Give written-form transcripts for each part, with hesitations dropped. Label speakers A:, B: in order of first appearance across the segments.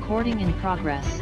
A: Recording in progress.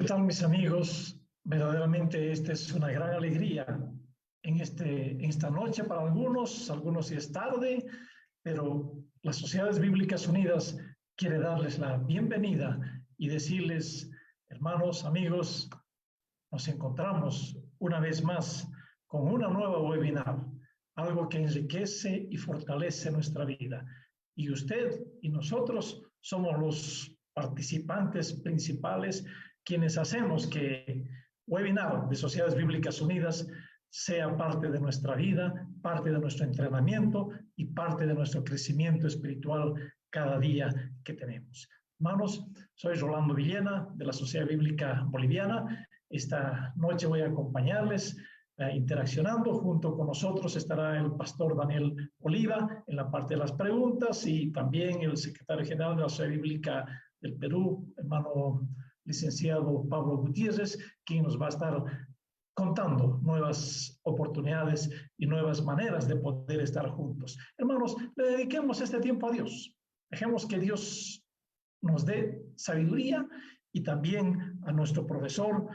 B: ¿Qué tal, mis amigos? Verdaderamente esta es una gran alegría en esta noche para algunos ya es tarde, pero las Sociedades Bíblicas Unidas quiere darles la bienvenida y decirles, hermanos, amigos, nos encontramos una vez más con una nueva webinar, algo que enriquece y fortalece nuestra vida. Y usted y nosotros somos los participantes principales quienes hacemos que webinar de Sociedades Bíblicas Unidas sea parte de nuestra vida, parte de nuestro entrenamiento y parte de nuestro crecimiento espiritual cada día que tenemos. Hermanos, soy Rolando Villena de la Sociedad Bíblica Boliviana. Esta noche voy a acompañarles interaccionando. Junto con nosotros estará el pastor Daniel Oliva en la parte de las preguntas y también el secretario general de la Sociedad Bíblica del Perú, hermano licenciado Pablo Gutiérrez, quien nos va a estar contando nuevas oportunidades y nuevas maneras de poder estar juntos. Hermanos, le dediquemos este tiempo a Dios. Dejemos que Dios nos dé sabiduría y también a nuestro profesor,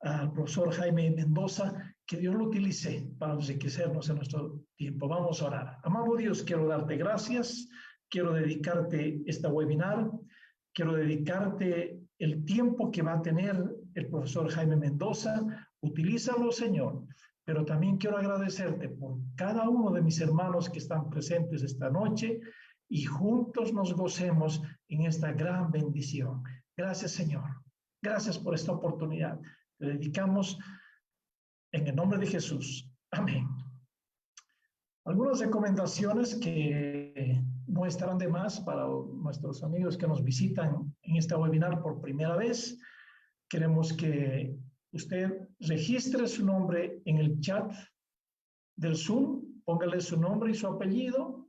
B: al profesor Jaime Mendoza, que Dios lo utilice para enriquecernos en nuestro tiempo. Vamos a orar. Amado Dios, quiero darte gracias, quiero dedicarte esta webinar, quiero dedicarte el tiempo que va a tener el profesor Jaime Mendoza. Utilízalo, Señor, pero también quiero agradecerte por cada uno de mis hermanos que están presentes esta noche y juntos nos gocemos en esta gran bendición. Gracias, Señor. Gracias por esta oportunidad. Te dedicamos en el nombre de Jesús. Amén. Algunas recomendaciones que no estarán de más para nuestros amigos que nos visitan en esta webinar por primera vez. Queremos que usted registre su nombre en el chat del Zoom, póngale su nombre y su apellido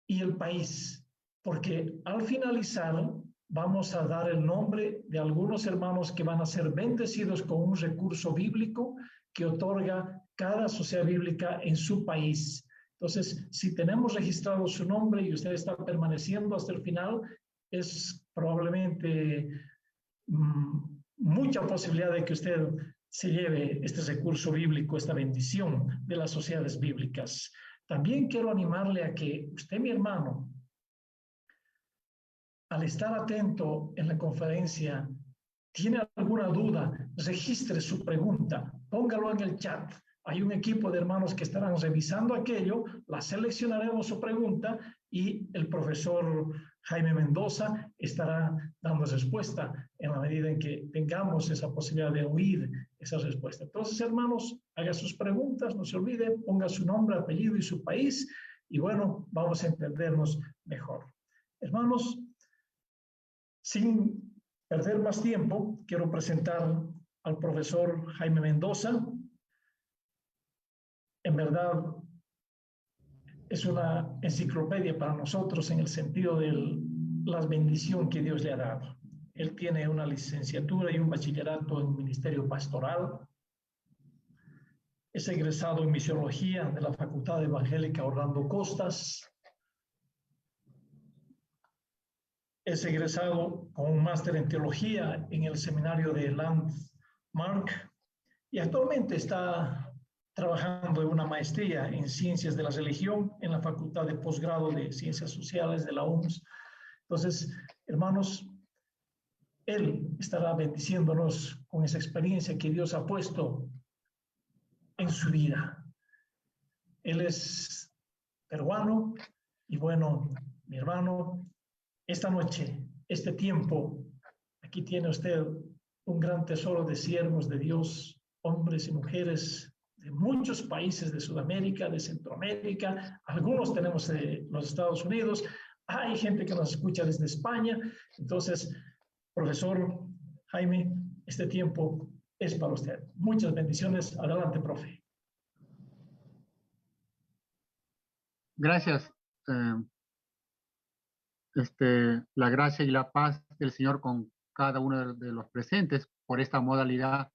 B: y el país, porque al finalizar vamos a dar el nombre de algunos hermanos que van a ser bendecidos con un recurso bíblico que otorga cada sociedad bíblica en su país. Entonces, si tenemos registrado su nombre y usted está permaneciendo hasta el final, es probablemente mucha posibilidad de que usted se lleve este recurso bíblico, esta bendición de las sociedades bíblicas. También quiero animarle a que usted, mi hermano, al estar atento en la conferencia, tiene alguna duda, registre su pregunta póngalo en el chat. Hay un equipo de hermanos que estarán revisando aquello, la seleccionaremos su pregunta y el profesor Jaime Mendoza estará dando respuesta en la medida en que tengamos esa posibilidad de oír esa respuesta. Entonces, hermanos, haga sus preguntas, no se olvide, ponga su nombre, apellido y su país y bueno, vamos a entendernos mejor. Hermanos, sin perder más tiempo, quiero presentar al profesor Jaime Mendoza. En verdad, es una enciclopedia para nosotros en el sentido de la bendición que Dios le ha dado. Él tiene una licenciatura y un bachillerato en ministerio pastoral. Es egresado en misiología de la Facultad Evangélica Orlando Costas. Es egresado con un máster en teología en el seminario de Landmark y actualmente está trabajando en una maestría en ciencias de la religión en la Facultad de Posgrado de Ciencias Sociales de la UMS. Entonces, hermanos, él estará bendiciéndonos con esa experiencia que Dios ha puesto en su vida. Él es peruano y bueno, mi hermano, esta noche, este tiempo, aquí tiene usted un gran tesoro de siervos de Dios, hombres y mujeres de muchos países de Sudamérica, de Centroamérica, algunos tenemos de los Estados Unidos, hay gente que nos escucha desde España. Entonces, profesor Jaime, este tiempo es para usted. Muchas bendiciones. Adelante, profe.
A: Gracias. La gracia y la paz del Señor con cada uno de los presentes por esta modalidad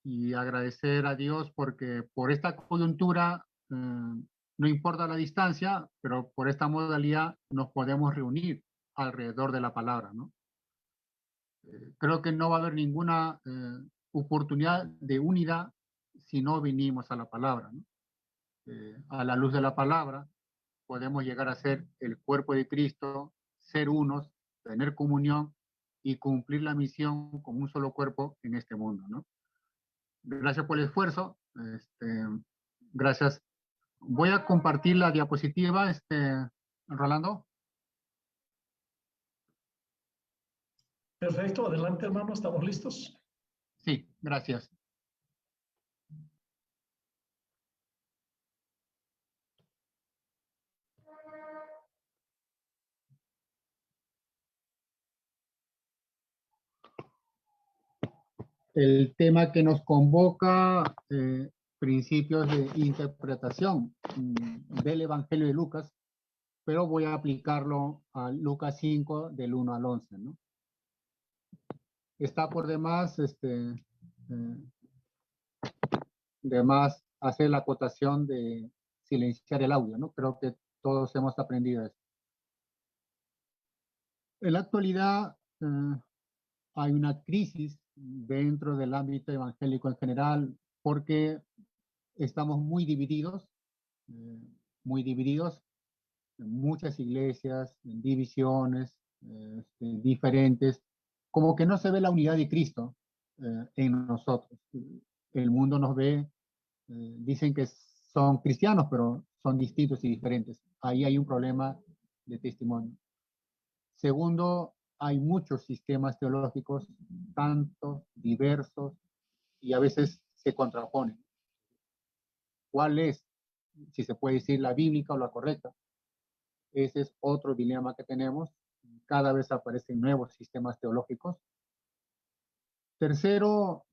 A: y agradecer a Dios porque por esta coyuntura, no importa la distancia, pero por esta modalidad nos podemos reunir alrededor de la palabra, ¿no? Creo que no va a haber ninguna oportunidad de unidad si no vinimos a la palabra, ¿no? A la luz de la palabra podemos llegar a ser el cuerpo de Cristo, ser unos, tener comunión y cumplir la misión como un solo cuerpo en este mundo, ¿no? Gracias por el esfuerzo. Gracias. Voy a compartir la diapositiva, Rolando.
B: Perfecto, adelante, hermano, ¿estamos listos?
A: Sí, gracias. El tema que nos convoca, principios de interpretación del Evangelio de Lucas, pero voy a aplicarlo a Lucas 5 del 1 al 11, ¿no? Está por demás, hacer la acotación de silenciar el audio, ¿no? Creo que todos hemos aprendido eso. En la actualidad hay una crisis dentro del ámbito evangélico en general porque estamos muy divididos, muchas iglesias, divisiones diferentes, como que no se ve la unidad de Cristo en nosotros. El mundo nos ve, dicen que son cristianos, pero son distintos y diferentes. Ahí hay un problema de testimonio. Segundo, hay muchos sistemas teológicos, tantos, diversos, y a veces se contraponen. ¿Cuál es, si se puede decir, la bíblica o la correcta? Ese es otro dilema que tenemos. Cada vez aparecen nuevos sistemas teológicos. Tercero,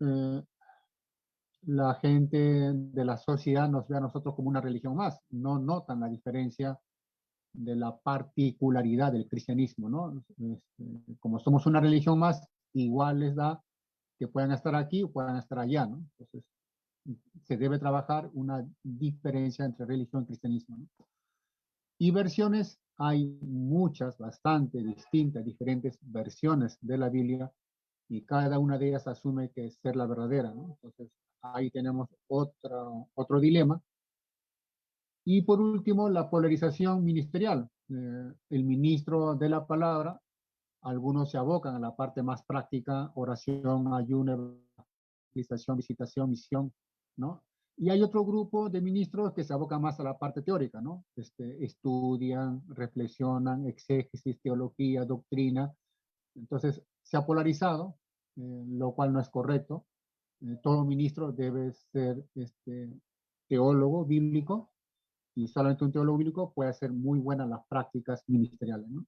A: la gente de la sociedad nos ve a nosotros como una religión más. No notan la diferencia de la particularidad del cristianismo, ¿no? Como somos una religión más, igual les da que puedan estar aquí o puedan estar allá, ¿no? Entonces, se debe trabajar una diferencia entre religión y cristianismo, ¿no? Y versiones, hay muchas, bastante distintas, diferentes versiones de la Biblia y cada una de ellas asume que es ser la verdadera, ¿no? Entonces, ahí tenemos otro dilema. Y por último, la polarización ministerial. El ministro de la palabra, algunos se abocan a la parte más práctica, oración, ayuno, evangelización, visitación, misión, ¿no? Y hay otro grupo de ministros que se abocan más a la parte teórica, ¿no? Estudian, reflexionan, exégesis, teología, doctrina. Entonces, se ha polarizado, lo cual no es correcto. Todo ministro debe ser teólogo bíblico, y solamente un teólogo bíblico puede hacer muy buenas las prácticas ministeriales, ¿no?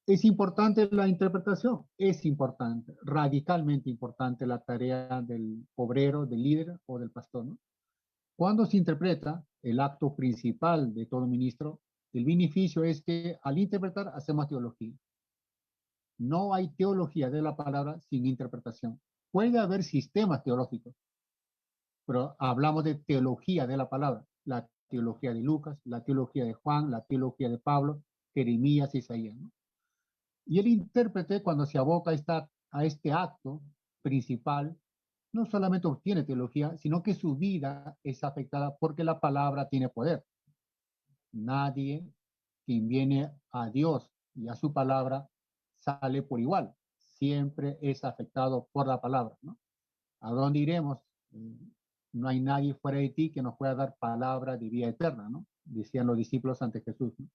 A: ¿Es importante la interpretación? Es importante, radicalmente importante la tarea del obrero, del líder o del pastor, ¿no? Cuando se interpreta el acto principal de todo ministro, el beneficio es que al interpretar hacemos teología. No hay teología de la palabra sin interpretación. Puede haber sistemas teológicos, pero hablamos de teología de la palabra. La teología de Lucas, la teología de Juan, la teología de Pablo, Jeremías, Isaías, ¿no? Y el intérprete, cuando se aboca a este acto principal, no solamente obtiene teología, sino que su vida es afectada porque la palabra tiene poder. Nadie quien viene a Dios y a su palabra sale por igual. Siempre es afectado por la palabra, ¿no? ¿A dónde iremos? No hay nadie fuera de ti que nos pueda dar palabra de vida eterna, ¿no? Decían los discípulos ante Jesús, ¿no?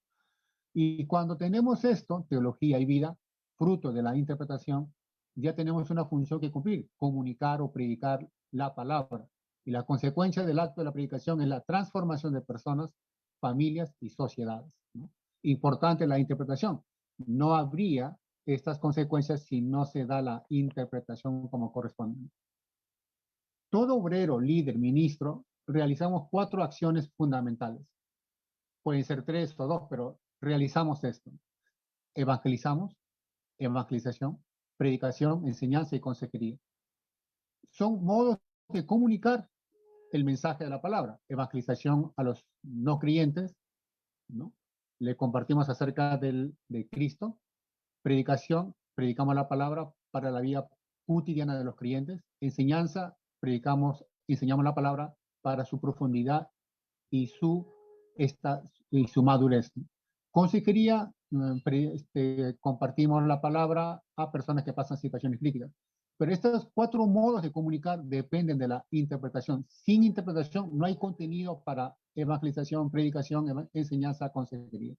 A: Y cuando tenemos esto, teología y vida, fruto de la interpretación, ya tenemos una función que cumplir, comunicar o predicar la palabra. Y la consecuencia del acto de la predicación es la transformación de personas, familias y sociedades, ¿no? Importante la interpretación. No habría estas consecuencias si no se da la interpretación como corresponde. Todo obrero, líder, ministro, realizamos 4 acciones fundamentales. Pueden ser 3 o 2, pero realizamos esto. Evangelizamos, evangelización, predicación, enseñanza y consejería. Son modos de comunicar el mensaje de la palabra. Evangelización a los no creyentes, ¿no? Le compartimos acerca de Cristo. Predicación, predicamos la palabra para la vida cotidiana de los creyentes. Enseñanza, enseñamos la palabra para su profundidad y su madurez. Consejería, compartimos la palabra a personas que pasan situaciones críticas. Pero estos 4 modos de comunicar dependen de la interpretación. Sin interpretación no hay contenido para evangelización, predicación, enseñanza, consejería.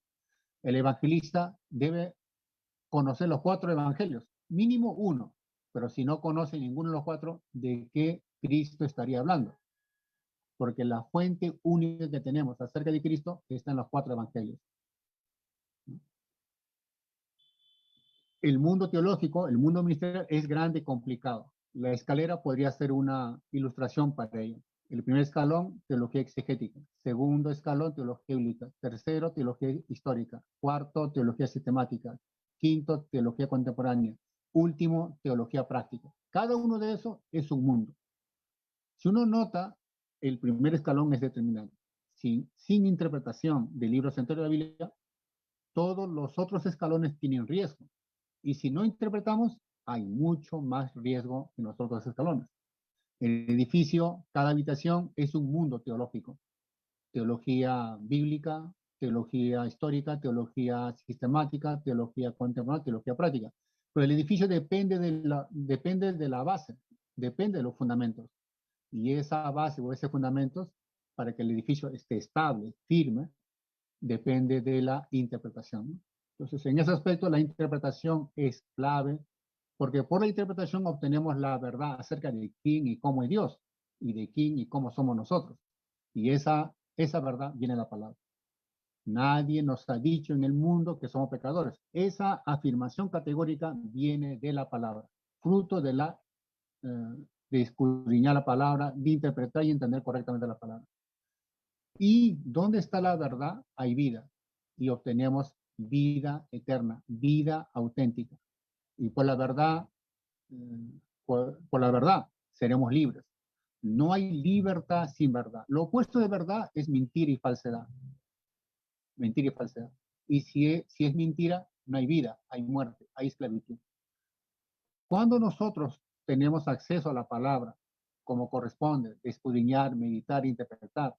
A: El evangelista debe conocer los 4 evangelios, mínimo uno, pero si no conoce ninguno de los 4, ¿de qué Cristo estaría hablando? Porque la fuente única que tenemos acerca de Cristo está en los 4 evangelios. El mundo teológico, el mundo ministerial es grande y complicado. La escalera podría ser una ilustración para ello. El primer escalón, teología exegética. Segundo escalón, teología bíblica. Tercero, teología histórica. Cuarto, teología sistemática. Quinto, teología contemporánea. Último, teología práctica. Cada uno de esos es un mundo. Si uno nota, el primer escalón es determinante. Sin interpretación del libro central de la Biblia, todos los otros escalones tienen riesgo. Y si no interpretamos, hay mucho más riesgo en los otros escalones. El edificio, cada habitación es un mundo teológico. Teología bíblica, teología histórica, teología sistemática, teología contemporánea, teología práctica. Pero el edificio depende de la base, depende de los fundamentos. Y esa base o ese fundamentos, para que el edificio esté estable, firme, depende de la interpretación. Entonces, en ese aspecto, la interpretación es clave, porque por la interpretación obtenemos la verdad acerca de quién y cómo es Dios, y de quién y cómo somos nosotros. Y esa verdad viene de la palabra. Nadie nos ha dicho en el mundo que somos pecadores. Esa afirmación categórica viene de la palabra, fruto de escudriñar la palabra, de interpretar y entender correctamente la palabra. Y donde está la verdad, hay vida. Y obtenemos vida eterna, vida auténtica. Y por la verdad, por la verdad, seremos libres. No hay libertad sin verdad. Lo opuesto de verdad es mentira y falsedad. Mentira y falsedad. Y si es mentira, no hay vida, hay muerte, hay esclavitud. Cuando nosotros tenemos acceso a la palabra, como corresponde, escudriñar, meditar, interpretar,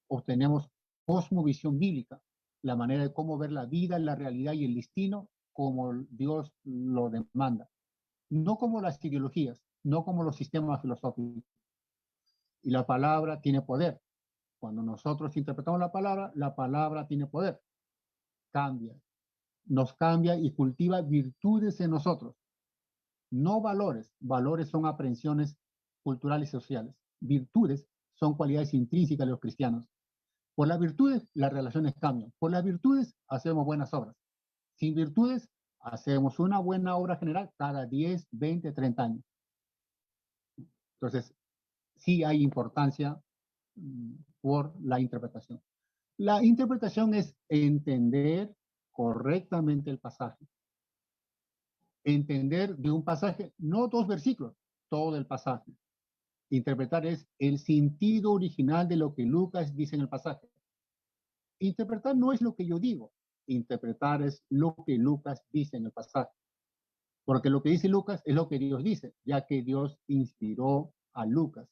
A: obtenemos cosmovisión bíblica, la manera de cómo ver la vida, la realidad y el destino como Dios lo demanda. No como las ideologías. no como los sistemas filosóficos. Y la palabra tiene poder. Cuando nosotros interpretamos la palabra tiene poder. Cambia, nos cambia y cultiva virtudes en nosotros, no valores. Valores son aprehensiones culturales y sociales. Virtudes son cualidades intrínsecas de los cristianos. Por las virtudes, las relaciones cambian. Por las virtudes, hacemos buenas obras. Sin virtudes, hacemos una buena obra general cada 10, 20, 30 años. Entonces, sí hay importancia por la interpretación. La interpretación es entender correctamente el pasaje. Entender de un pasaje, no 2 versículos, todo el pasaje. Interpretar es el sentido original de lo que Lucas dice en el pasaje. Interpretar no es lo que yo digo, interpretar es lo que Lucas dice en el pasaje. Porque lo que dice Lucas es lo que Dios dice, ya que Dios inspiró a Lucas.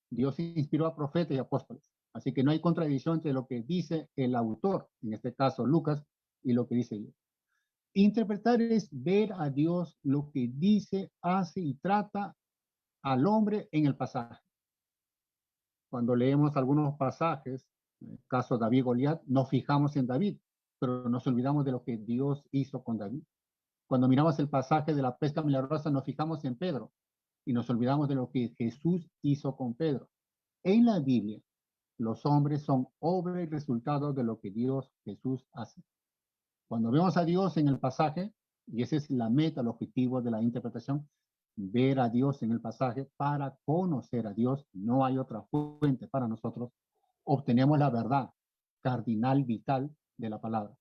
A: Dios inspiró a profetas y apóstoles. Así que no hay contradicción entre lo que dice el autor, en este caso Lucas, y lo que dice Dios. Interpretar es ver a Dios lo que dice, hace y trata al hombre en el pasaje. Cuando leemos algunos pasajes, en el caso de David y Goliat, nos fijamos en David, pero nos olvidamos de lo que Dios hizo con David. Cuando miramos el pasaje de la pesca milagrosa, nos fijamos en Pedro y nos olvidamos de lo que Jesús hizo con Pedro. En la Biblia, los hombres son obra y resultado de lo que Dios Jesús hace. Cuando vemos a Dios en el pasaje, y esa es la meta, el objetivo de la interpretación, ver a Dios en el pasaje para conocer a Dios, no hay otra fuente para nosotros, obtenemos la verdad cardinal, vital de la palabra.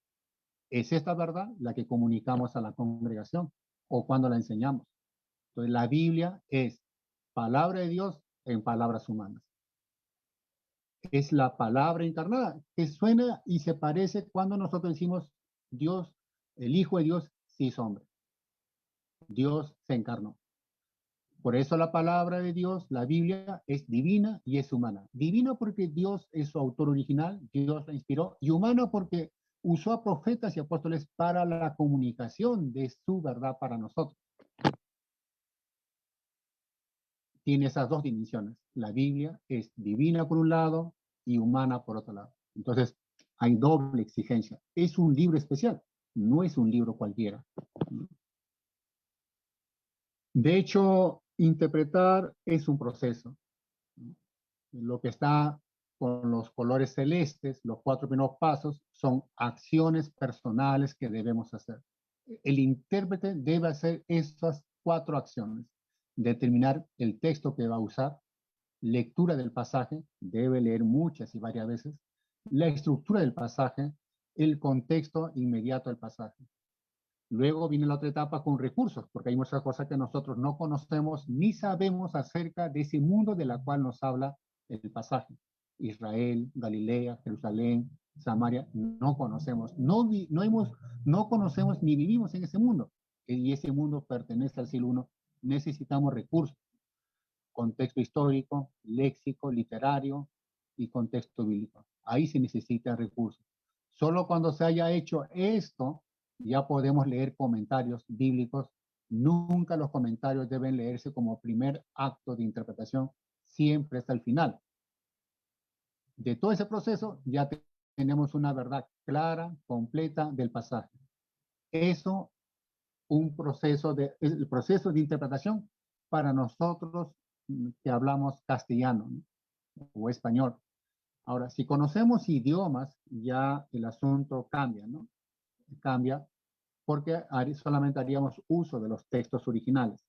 A: Es esta verdad la que comunicamos a la congregación o cuando la enseñamos. Entonces, la Biblia es palabra de Dios en palabras humanas. Es la palabra encarnada, que suena y se parece cuando nosotros decimos Dios, el Hijo de Dios, se hizo hombre. Dios se encarnó. Por eso la palabra de Dios, la Biblia, es divina y es humana. Divina porque Dios es su autor original, Dios la inspiró, y humana porque usó a profetas y apóstoles para la comunicación de su verdad para nosotros. Tiene esas dos dimensiones. La Biblia es divina por un lado y humana por otro lado. Entonces, hay doble exigencia. Es un libro especial, no es un libro cualquiera. De hecho, interpretar es un proceso. Lo que está con los colores celestes, los 4 primeros pasos, son acciones personales que debemos hacer. El intérprete debe hacer esas 4 acciones. Determinar el texto que va a usar, lectura del pasaje, debe leer muchas y varias veces, la estructura del pasaje, el contexto inmediato del pasaje. Luego viene la otra etapa con recursos, porque hay muchas cosas que nosotros no conocemos ni sabemos acerca de ese mundo de la cual nos habla el pasaje. Israel, Galilea, Jerusalén, Samaria, no conocemos, no conocemos ni vivimos en ese mundo. Y ese mundo pertenece al siglo I. Necesitamos recursos, contexto histórico, léxico, literario y contexto bíblico. Ahí se necesita recursos. Solo cuando se haya hecho esto, ya podemos leer comentarios bíblicos. Nunca los comentarios deben leerse como primer acto de interpretación, siempre hasta el final. De todo ese proceso ya tenemos una verdad clara, completa del pasaje. Eso, el proceso de interpretación para nosotros que hablamos castellano, ¿no? O español. Ahora, si conocemos idiomas, ya el asunto cambia, ¿no? Cambia porque solamente haríamos uso de los textos originales.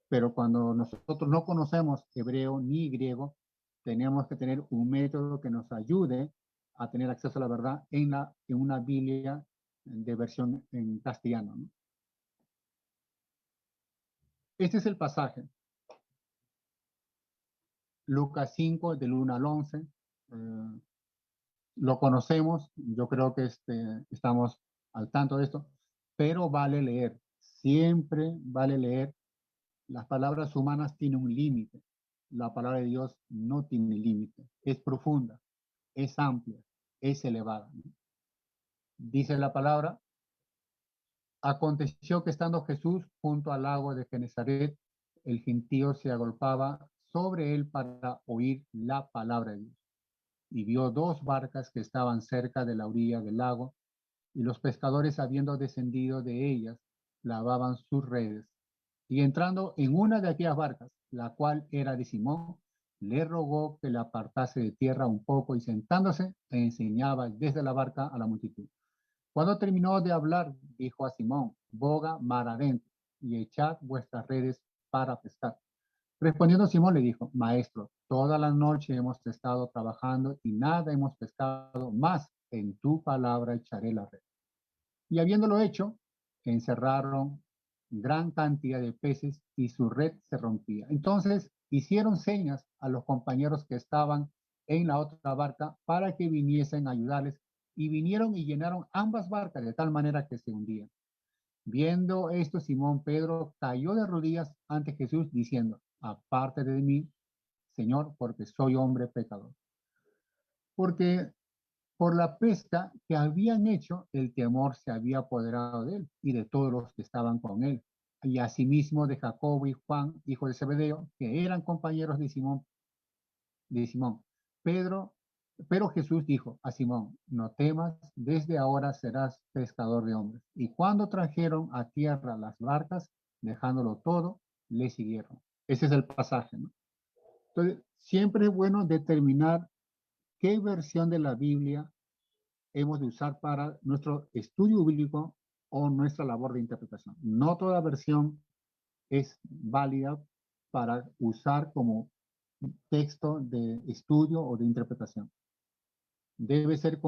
A: Pero cuando nosotros no conocemos hebreo ni griego, tenemos que tener un método que nos ayude a tener acceso a la verdad en una Biblia de versión en castellano, ¿no? Este es el pasaje. Lucas 5, del 1 al 11. Lo conocemos, yo creo que estamos al tanto de esto, pero vale leer, siempre vale leer. Las palabras humanas tienen un límite, la palabra de Dios no tiene límite, es profunda, es amplia, es elevada. Dice la palabra, aconteció que estando Jesús junto al lago de Genezaret, el gentío se agolpaba sobre él para oír la palabra de Dios. Y vio dos barcas que estaban cerca de la orilla del lago, y los pescadores, habiendo descendido de ellas, lavaban sus redes. Y entrando en una de aquellas barcas, la cual era de Simón, le rogó que la apartase de tierra un poco, y sentándose, enseñaba desde la barca a la multitud. Cuando terminó de hablar, dijo a Simón: boga mar adentro y echad vuestras redes para pescar. Respondiendo Simón le dijo: Maestro, toda la noche hemos estado trabajando y nada hemos pescado, más en tu palabra echaré la red. Y habiéndolo hecho, encerraron gran cantidad de peces y su red se rompía. Entonces hicieron señas a los compañeros que estaban en la otra barca para que viniesen a ayudarles, y vinieron y llenaron ambas barcas de tal manera que se hundían. Viendo esto, Simón Pedro cayó de rodillas ante Jesús diciendo: aparte de mí, Señor, porque soy hombre pecador. Porque por la pesca que habían hecho, el temor se había apoderado de él y de todos los que estaban con él. Y asimismo de Jacobo y Juan, hijo de Zebedeo, que eran compañeros de Simón. Pedro, pero Jesús dijo a Simón: no temas, desde ahora serás pescador de hombres. Y cuando trajeron a tierra las barcas, dejándolo todo, le siguieron. Ese es el pasaje, ¿no? Entonces, siempre es bueno determinar qué versión de la Biblia hemos de usar para nuestro estudio bíblico o nuestra labor de interpretación. No toda versión es válida para usar como texto de estudio o de interpretación. Debe ser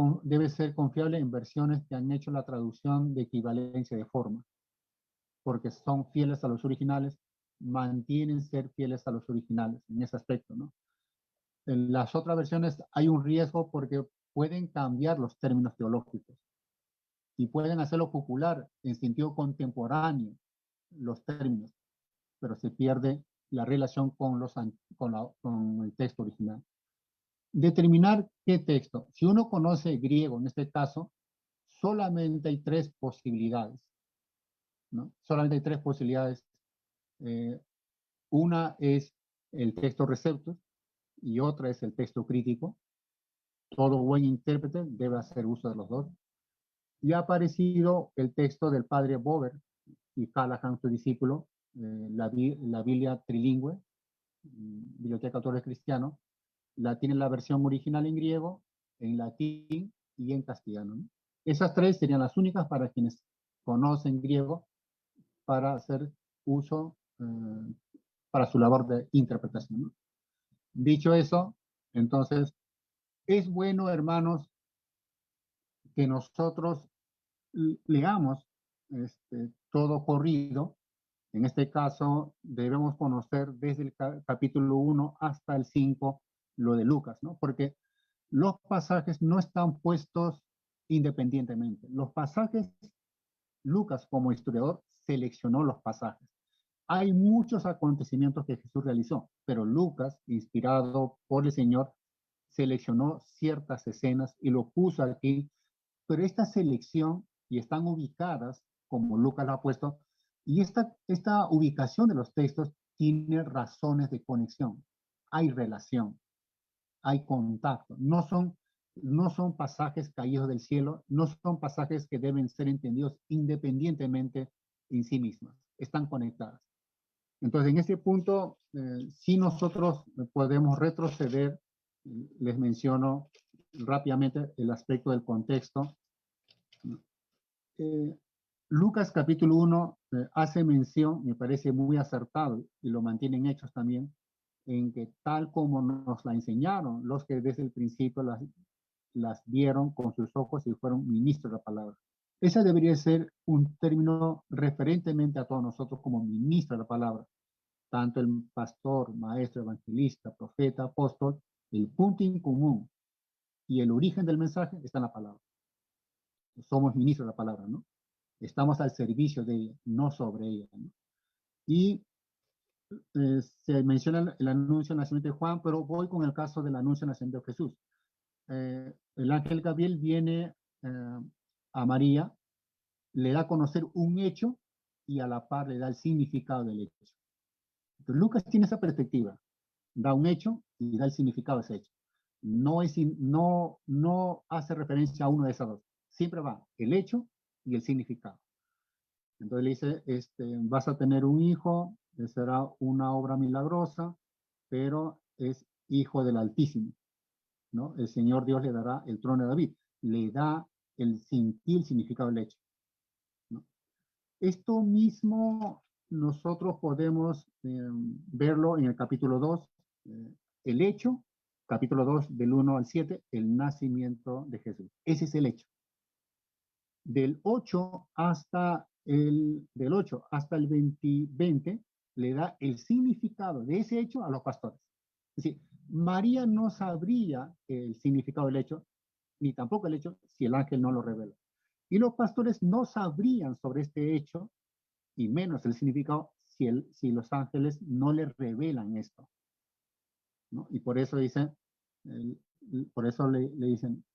A: confiable en versiones que han hecho la traducción de equivalencia de forma, porque son fieles a los originales, mantienen ser fieles a los originales en ese aspecto, ¿no? En las otras versiones hay un riesgo porque pueden cambiar los términos teológicos y pueden hacerlo popular en sentido contemporáneo, los términos, pero se pierde la relación con el texto original. Determinar qué texto. Si uno conoce griego, en este caso, solamente hay tres posibilidades, ¿no? Solamente hay tres posibilidades. Eh, una es el texto receptus y otra es el texto crítico. Todo buen intérprete debe hacer uso de los dos. Y ha aparecido el texto del padre Bover y Callahan, su discípulo, la Biblia trilingüe, Biblioteca Autor Cristiano, la tiene la versión original en griego, en latín y en castellano, ¿no? Esas tres serían las únicas para quienes conocen griego para hacer uso para su labor de interpretación, ¿no? Dicho eso, entonces, es bueno, hermanos, que nosotros leamos todo corrido. En este caso, debemos conocer desde el capítulo 1 hasta el 5 lo de Lucas, ¿no? Porque los pasajes no están puestos independientemente. Los pasajes, Lucas como historiador seleccionó los pasajes. Hay muchos acontecimientos que Jesús realizó, pero Lucas, inspirado por el Señor, seleccionó ciertas escenas y lo puso aquí. Pero esta selección, y están ubicadas, como Lucas lo ha puesto, y esta ubicación de los textos tiene razones de conexión. Hay relación, hay contacto. No son pasajes caídos del cielo, no son pasajes que deben ser entendidos independientemente en sí mismos. Están conectadas. Entonces, en este punto, si nosotros podemos retroceder, les menciono rápidamente el aspecto del contexto. Eh, Lucas capítulo 1 hace mención, me parece muy acertado, y lo mantienen hechos también, en que tal como nos la enseñaron los que desde el principio las vieron con sus ojos y fueron ministros de la palabra. Ese debería ser un término referentemente a todos nosotros como ministros de la palabra. Tanto el pastor, maestro, evangelista, profeta, apóstol, el punto en común y el origen del mensaje está en la palabra. Somos ministros de la palabra, ¿no? Estamos al servicio de ella, no sobre ella, ¿no? Y se menciona el anuncio del nacimiento de Juan, pero voy con el caso del anuncio del nacimiento de Jesús. El ángel Gabriel viene a María, le da a conocer un hecho y a la par le da el significado del hecho. Pero Lucas tiene esa perspectiva. Da un hecho y da el significado de ese hecho. No hace referencia a uno de esos dos. Siempre va el hecho y el significado. Entonces le dice, vas a tener un hijo, será una obra milagrosa, pero es hijo del Altísimo, ¿no? El Señor Dios le dará el trono de David. Le da el significado del hecho, ¿no? Esto mismo nosotros podemos verlo en el capítulo 2, el hecho, capítulo 2, del 1 al 7, el nacimiento de Jesús. Ese es el hecho. Del 8 hasta el 20 le da el significado de ese hecho a los pastores. Es decir, María no sabría el significado del hecho, ni tampoco el hecho, si el ángel no lo revela. Y los pastores no sabrían sobre este hecho, y menos el significado, si los ángeles no les revelan esto, ¿no? Y por eso dicen, por eso le dicen,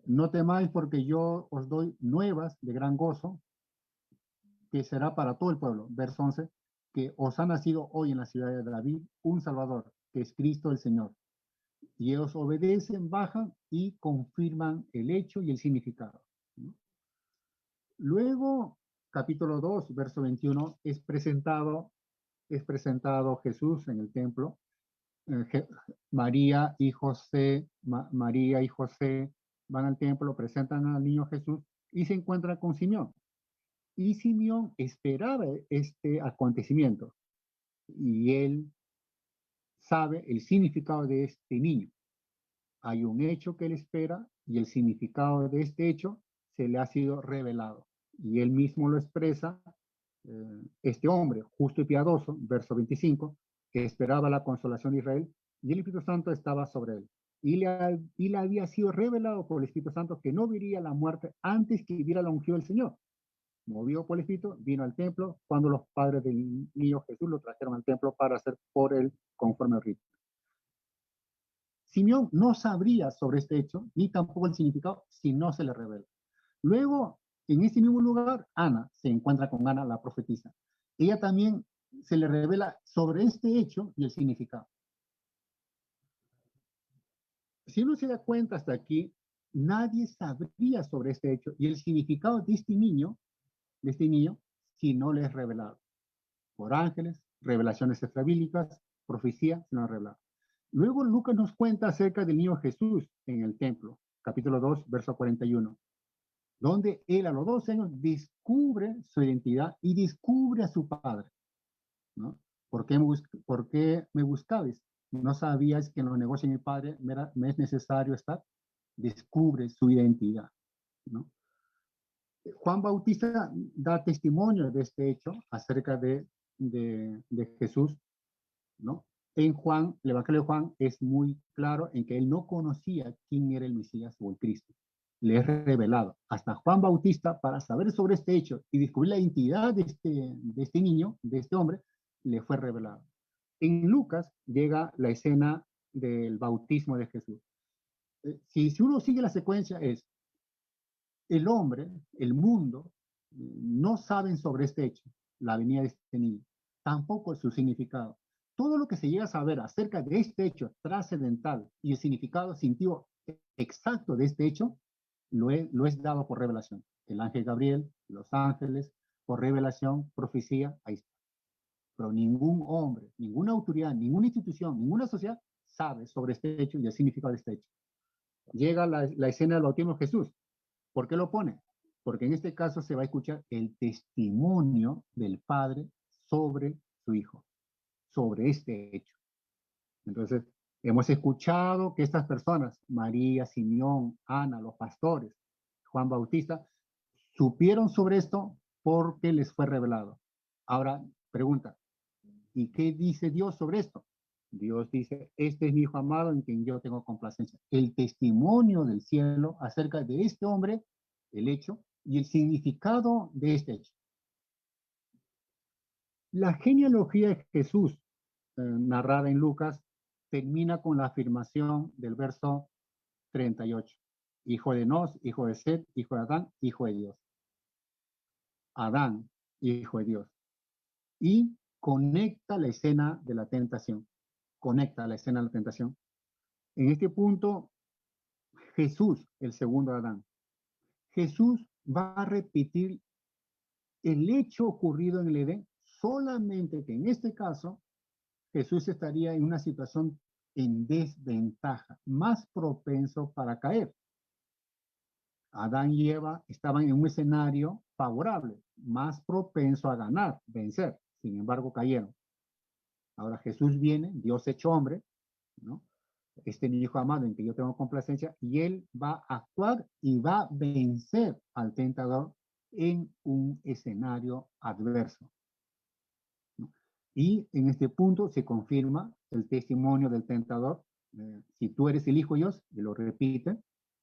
A: no temáis porque yo os doy nuevas de gran gozo, que será para todo el pueblo. Verso 11, que os ha nacido hoy en la ciudad de David un Salvador, que es Cristo el Señor. Y ellos obedecen, bajan y confirman el hecho y el significado, ¿no? Luego, capítulo 2, verso 21, es presentado Jesús en el templo. María y José van al templo, presentan al niño Jesús y se encuentran con Simeón. Y Simeón esperaba este acontecimiento y él sabe el significado de este niño. Hay un hecho que él espera y el significado de este hecho se le ha sido revelado. Y él mismo lo expresa, este hombre justo y piadoso, verso 25, que esperaba la consolación de Israel, y el Espíritu Santo estaba sobre él. Y le había sido revelado por el Espíritu Santo que no vería la muerte antes que viera la unción del Señor. Movido por el Espíritu, vino al templo cuando los padres del niño Jesús lo trajeron al templo para hacer por él conforme al rito. Simeón no sabría sobre este hecho, ni tampoco el significado, si no se le revela. Luego, en ese mismo lugar, Ana se encuentra con Ana, la profetisa. Ella también se le revela sobre este hecho y el significado. Si uno se da cuenta hasta aquí, nadie sabría sobre este hecho y el significado de este niño, si no le es revelado. Por ángeles, revelaciones extrabíblicas, profecía, se nos revela. Luego Lucas nos cuenta acerca del niño Jesús en el templo, capítulo 2, verso 41, donde él a los 12 años descubre su identidad y descubre a su padre, ¿no? ¿Por qué me buscabais? ¿No sabíais que en los negocios de mi padre me es necesario estar? Descubre su identidad, ¿no? Juan Bautista da testimonio de este hecho acerca de Jesús, ¿no? En Juan, el Evangelio de Juan es muy claro en que él no conocía quién era el Mesías o el Cristo. Le es revelado. Hasta Juan Bautista, para saber sobre este hecho y descubrir la identidad de este niño, de este hombre, le fue revelado. En Lucas llega la escena del bautismo de Jesús. Si uno sigue la secuencia es, el hombre, el mundo, no saben sobre este hecho, la venida de este niño, tampoco su significado. Todo lo que se llega a saber acerca de este hecho trascendental y el significado científico exacto de este hecho, lo es dado por revelación. El ángel Gabriel, los ángeles, por revelación, profecía, ahí está. Pero ningún hombre, ninguna autoridad, ninguna institución, ninguna sociedad sabe sobre este hecho y el significado de este hecho. Llega la escena del bautismo de Jesús. ¿Por qué lo pone? Porque en este caso se va a escuchar el testimonio del Padre sobre su Hijo, sobre este hecho. Entonces, hemos escuchado que estas personas, María, Simeón, Ana, los pastores, Juan Bautista, supieron sobre esto porque les fue revelado. Ahora, pregunta, ¿y qué dice Dios sobre esto? Dios dice, este es mi Hijo amado en quien yo tengo complacencia. El testimonio del cielo acerca de este hombre, el hecho, y el significado de este hecho. La genealogía de Jesús, narrada en Lucas, termina con la afirmación del verso 38. Hijo de Nos, hijo de Set, hijo de Adán, hijo de Dios. Adán, hijo de Dios. Y conecta la escena de la tentación. Conecta la escena de la tentación. En este punto, Jesús, el segundo Adán, Jesús va a repetir el hecho ocurrido en el Edén, solamente que en este caso Jesús estaría en una situación en desventaja, más propenso para caer. Adán y Eva estaban en un escenario favorable, más propenso a ganar, vencer. Sin embargo, cayeron. Ahora Jesús viene, Dios hecho hombre, ¿no? Este mi hijo amado en que yo tengo complacencia, y él va a actuar y va a vencer al tentador en un escenario adverso. ¿No? Y en este punto se confirma el testimonio del tentador. Si tú eres el Hijo de Dios, y lo repite,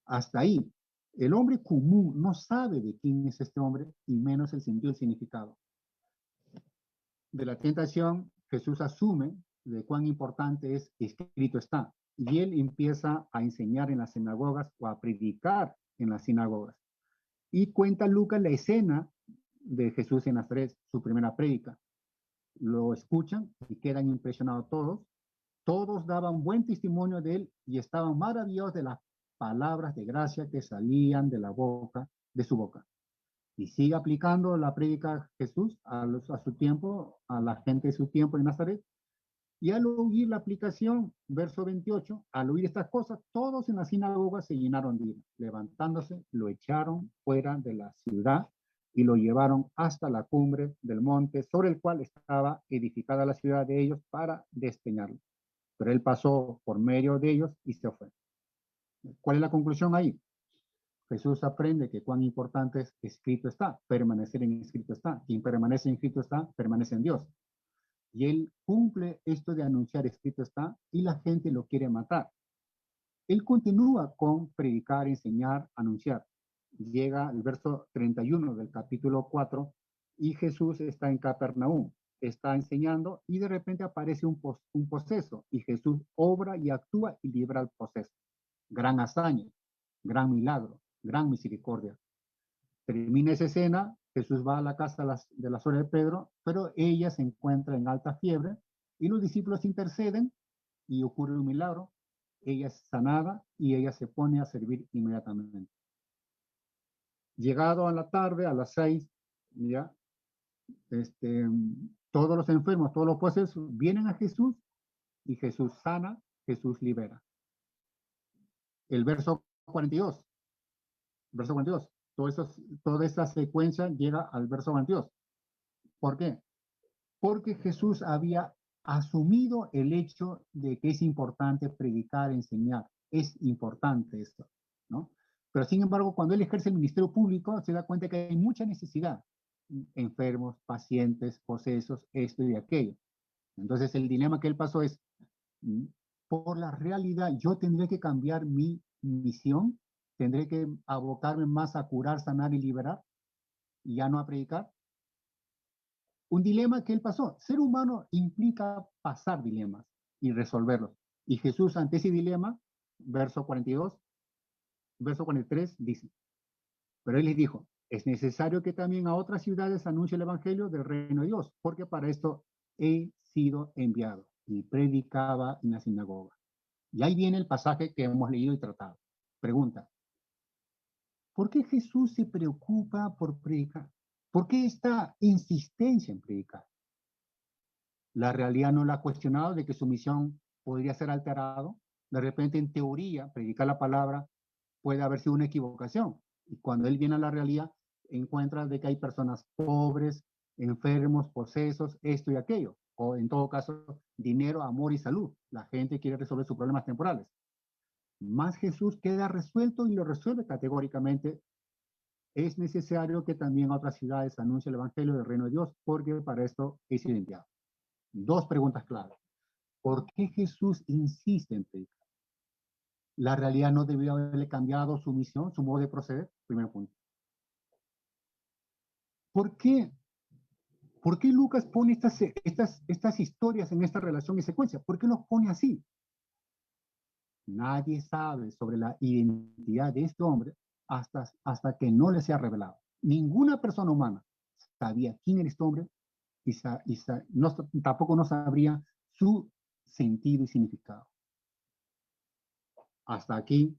A: hasta ahí. El hombre común no sabe de quién es este hombre y menos el sentido y el significado. De la tentación, Jesús asume de cuán importante es escrito está. Y él empieza a enseñar en las sinagogas o a predicar en las sinagogas. Y cuenta Lucas la escena de Jesús en Nazaret, su primera prédica. Lo escuchan y quedan impresionados todos. Todos daban buen testimonio de él y estaban maravillados de las palabras de gracia que salían de la boca, de su boca. Y sigue aplicando la prédica Jesús a su tiempo, a la gente de su tiempo en Nazaret. Y al oír la aplicación, verso 28, al oír estas cosas, todos en la sinagoga se llenaron de ira. Levantándose, lo echaron fuera de la ciudad y lo llevaron hasta la cumbre del monte sobre el cual estaba edificada la ciudad de ellos para despeñarlo. Pero él pasó por medio de ellos y se fue. ¿Cuál es la conclusión ahí? Jesús aprende que cuán importante es escrito está, permanecer en escrito está. Quien permanece en escrito está, permanece en Dios. Y él cumple esto de anunciar escrito está y la gente lo quiere matar. Él continúa con predicar, enseñar, anunciar. Llega el verso 31 del capítulo 4 y Jesús está en Capernaum, está enseñando y de repente aparece un poseso y Jesús obra y actúa y libra al poseso. Gran hazaña, gran milagro, gran misericordia. Termina esa escena, Jesús va a la casa de la suegra de Pedro, pero ella se encuentra en alta fiebre y los discípulos interceden y ocurre un milagro. Ella es sanada y ella se pone a servir inmediatamente. Llegado a la tarde, a las 6, ya, todos los enfermos, todos los posesos vienen a Jesús y Jesús sana, Jesús libera. El verso 42, verso 42. Toda esa secuencia llega al verso 22. ¿Por qué? Porque Jesús había asumido el hecho de que es importante predicar, enseñar. Es importante esto, ¿no? Pero sin embargo, cuando él ejerce el ministerio público, se da cuenta que hay mucha necesidad. Enfermos, pacientes, posesos, esto y aquello. Entonces el dilema que él pasó es, por la realidad, yo tendré que cambiar mi misión, tendré que abocarme más a curar, sanar y liberar, y ya no a predicar. Un dilema que él pasó. Ser humano implica pasar dilemas y resolverlos. Y Jesús ante ese dilema, verso 42, verso 43, dice, pero él les dijo, es necesario que también a otras ciudades anuncie el evangelio del reino de Dios, porque para esto he sido enviado. Y predicaba en la sinagoga. Y ahí viene el pasaje que hemos leído y tratado. Pregunta, ¿por qué Jesús se preocupa por predicar? ¿Por qué esta insistencia en predicar? La realidad no la ha cuestionado de que su misión podría ser alterado. De repente, en teoría, predicar la palabra puede haber sido una equivocación. Y cuando él viene a la realidad, encuentra de que hay personas pobres, enfermos, posesos, esto y aquello. O en todo caso, dinero, amor y salud. La gente quiere resolver sus problemas temporales. Más Jesús queda resuelto y lo resuelve categóricamente. Es necesario que también a otras ciudades anuncie el evangelio del reino de Dios, porque para esto es enviado. Dos preguntas clave. ¿Por qué Jesús insiste en predicar? ¿La realidad no debió haberle cambiado su misión, su modo de proceder? Primer punto. ¿Por qué? ¿Por qué Lucas pone estas historias en esta relación y secuencia? ¿Por qué los pone así? Nadie sabe sobre la identidad de este hombre hasta que no le sea revelado. Ninguna persona humana sabía quién era este hombre tampoco no sabría su sentido y significado. Hasta aquí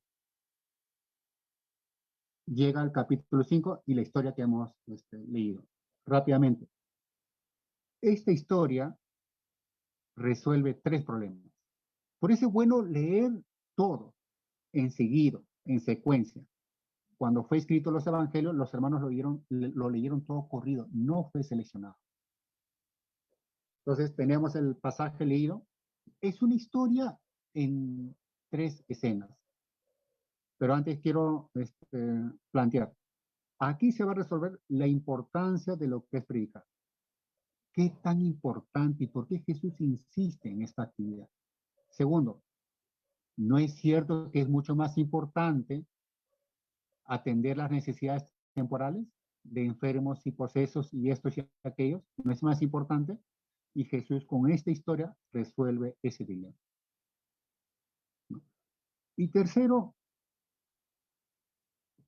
A: llega el capítulo 5 y la historia que hemos leído. Rápidamente, esta historia resuelve 3 problemas. Por eso es bueno leer todo, enseguida, en secuencia. Cuando fue escrito los evangelios, los hermanos lo leyeron todo corrido, no fue seleccionado. Entonces tenemos el pasaje leído. Es una historia en 3 escenas. Pero antes quiero plantear, aquí se va a resolver la importancia de lo que es predicar. ¿Qué tan importante y por qué Jesús insiste en esta actividad? Segundo, ¿no es cierto que es mucho más importante atender las necesidades temporales de enfermos y posesos y estos y aquellos? ¿No es más importante? Y Jesús con esta historia resuelve ese dilema. Y tercero,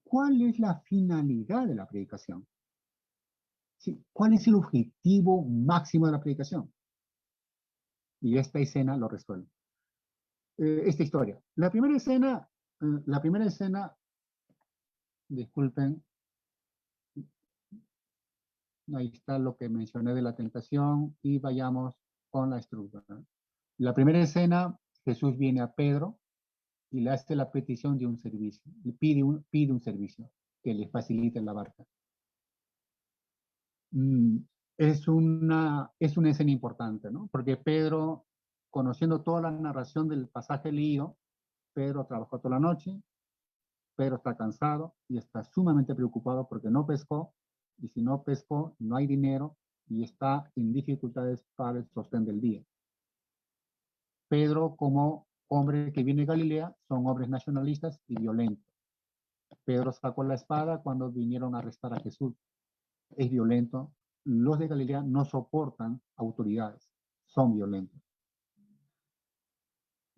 A: ¿cuál es la finalidad de la predicación? ¿Sí? ¿Cuál es el objetivo máximo de la predicación? Y esta escena lo resuelve. Esta historia. La primera escena, disculpen, ahí está lo que mencioné de la tentación y vayamos con la estructura. La primera escena, Jesús viene a Pedro y le hace la petición de un servicio. Le pide un servicio que le facilite la barca. Es una escena importante, ¿no? Porque Pedro, conociendo toda la narración del pasaje leído, Pedro trabajó toda la noche, Pedro está cansado y está sumamente preocupado porque no pescó, y si no pescó, no hay dinero y está en dificultades para el sostén del día. Pedro, como hombre que viene de Galilea, son hombres nacionalistas y violentos. Pedro sacó la espada cuando vinieron a arrestar a Jesús. Es violento. Los de Galilea no soportan autoridades, son violentos.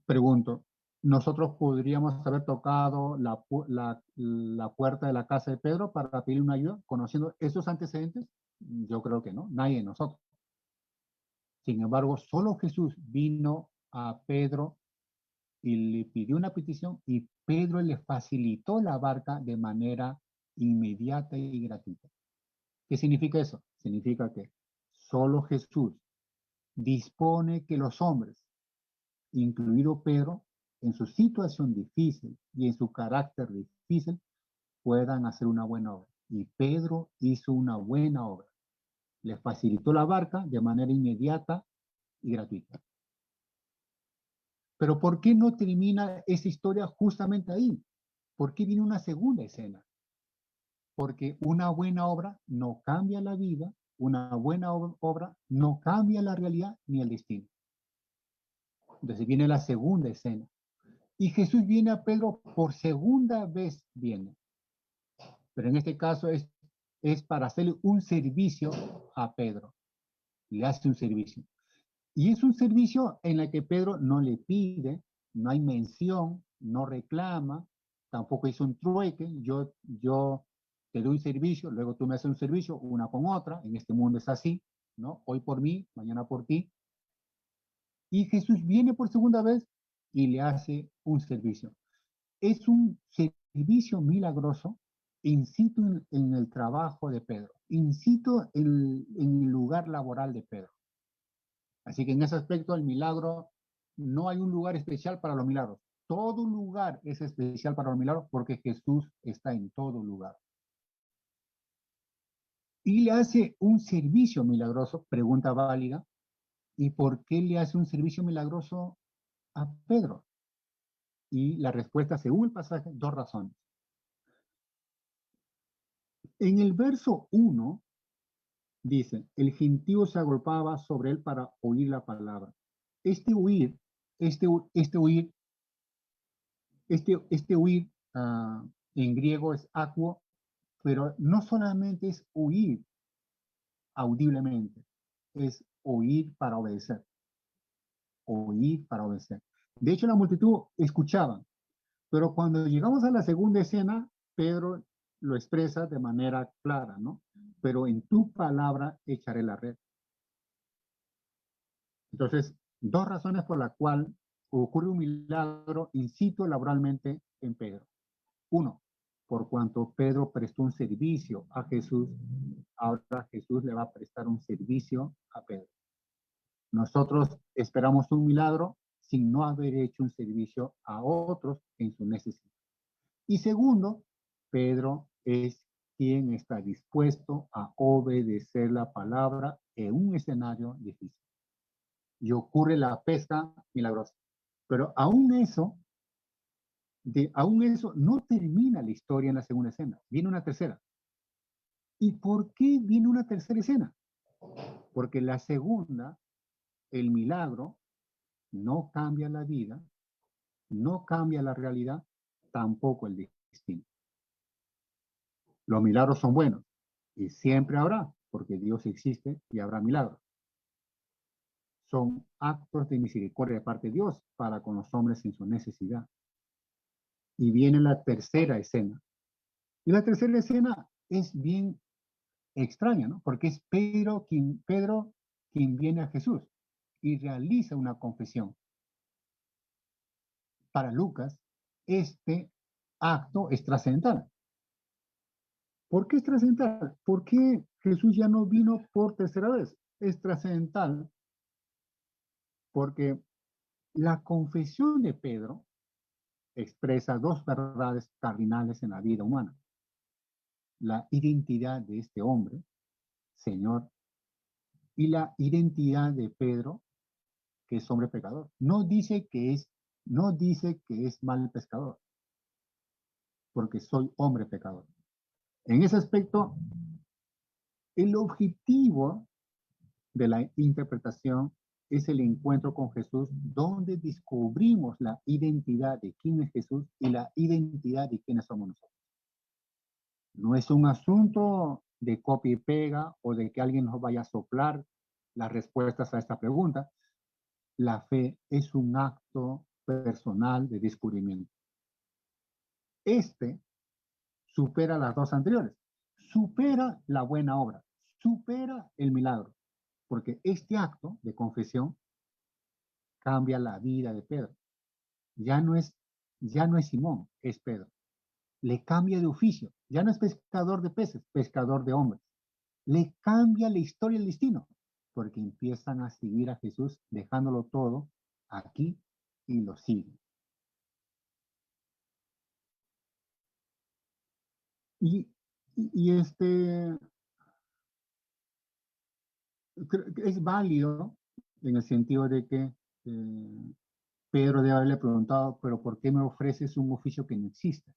A: Pregunto, ¿nosotros podríamos haber tocado la puerta de la casa de Pedro para pedirle una ayuda, conociendo esos antecedentes? Yo creo que no, nadie de nosotros. Sin embargo, solo Jesús vino a Pedro y le pidió una petición y Pedro le facilitó la barca de manera inmediata y gratuita. ¿Qué significa eso? Significa que solo Jesús dispone que los hombres, incluido Pedro, en su situación difícil y en su carácter difícil, puedan hacer una buena obra. Y Pedro hizo una buena obra. Le facilitó la barca de manera inmediata y gratuita. Pero ¿por qué no termina esa historia justamente ahí? ¿Por qué viene una segunda escena? Porque una buena obra no cambia la vida, una buena obra no cambia la realidad ni el destino. Entonces viene la segunda escena. Y Jesús viene a Pedro por segunda vez viene. Pero en este caso es para hacerle un servicio a Pedro. Le hace un servicio. Y es un servicio en el que Pedro no le pide, no hay mención, no reclama, tampoco hizo un trueque. Yo te doy un servicio, luego tú me haces un servicio, una con otra. En este mundo es así, ¿no? Hoy por mí, mañana por ti. Y Jesús viene por segunda vez y le hace un servicio. Es un servicio milagroso in situ en el trabajo de Pedro, in situ en el lugar laboral de Pedro. Así que en ese aspecto el milagro, no hay un lugar especial para los milagros. Todo lugar es especial para los milagros porque Jesús está en todo lugar. Y le hace un servicio milagroso, pregunta válida. ¿Y por qué le hace un servicio milagroso a Pedro? Y la respuesta, según el pasaje, 2 razones. En el verso 1 dice, el gentío se agolpaba sobre él para oír la palabra. Este huir, en griego es aquo, pero no solamente es huir audiblemente, es oír para obedecer. Oír para obedecer. De hecho, la multitud escuchaba, pero cuando llegamos a la segunda escena, Pedro lo expresa de manera clara, ¿no? Pero en tu palabra echaré la red. Entonces, dos razones por las cuales ocurre un milagro in situ laboralmente en Pedro. Uno, por cuanto Pedro prestó un servicio a Jesús, ahora Jesús le va a prestar un servicio a Pedro. Nosotros esperamos un milagro sin no haber hecho un servicio a otros en su necesidad. Y segundo, Pedro es quien está dispuesto a obedecer la palabra en un escenario difícil. Y ocurre la pesca milagrosa. Pero aún eso no termina la historia en la segunda escena. Viene una tercera. ¿Y por qué viene una tercera escena? Porque la segunda, el milagro, no cambia la vida, no cambia la realidad, tampoco el destino. Los milagros son buenos y siempre habrá, porque Dios existe y habrá milagros. Son actos de misericordia de parte de Dios para con los hombres en su necesidad. Y viene la tercera escena. Y la tercera escena es bien extraña, ¿no? Porque es Pedro quien viene a Jesús y realiza una confesión. Para Lucas, este acto es trascendental. ¿Por qué es trascendental? ¿Por qué Jesús ya no vino por tercera vez? Es trascendental porque la confesión de Pedro expresa dos verdades cardinales en la vida humana. La identidad de este hombre, Señor, y la identidad de Pedro, que es hombre pecador. No dice que es mal pescador, porque soy hombre pecador. En ese aspecto, el objetivo de la interpretación es el encuentro con Jesús, donde descubrimos la identidad de quién es Jesús y la identidad de quiénes somos nosotros. No es un asunto de copia y pega o de que alguien nos vaya a soplar las respuestas a esta pregunta. La fe es un acto personal de descubrimiento. Este supera las dos anteriores, supera la buena obra, supera el milagro, porque este acto de confesión cambia la vida de Pedro. Ya no es, ya no es Simón, es Pedro. Le cambia de oficio, ya no es pescador de peces, pescador de hombres. Le cambia la historia y el destino, porque empiezan a seguir a Jesús, dejándolo todo aquí y lo siguen. Y, y es válido en el sentido de que Pedro debe haberle preguntado, pero ¿por qué me ofreces un oficio que no existe?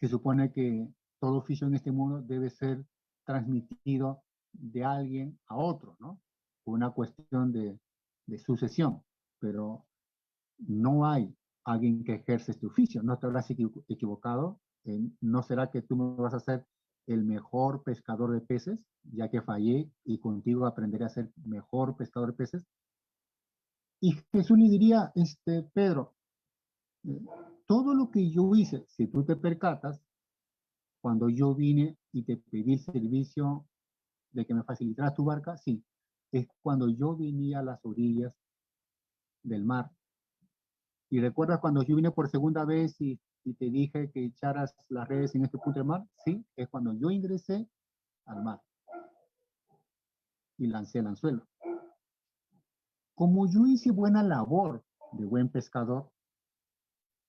A: Se supone que todo oficio en este mundo debe ser transmitido de alguien a otro, ¿no? Una cuestión de sucesión, pero no hay alguien que ejerce este oficio. No te habrás equivocado. ¿No será que tú me vas a hacer el mejor pescador de peces, ya que fallé y contigo aprenderé a ser mejor pescador de peces? Y Jesús le diría, Pedro, eh, todo lo que yo hice, si tú te percatas, cuando yo vine y te pedí el servicio de que me facilitaras tu barca, sí, es cuando yo venía a las orillas del mar. Y recuerdas cuando yo vine por segunda vez y te dije que echaras las redes en este punto del mar, sí, es cuando yo ingresé al mar y lancé el anzuelo. Como yo hice buena labor de buen pescador,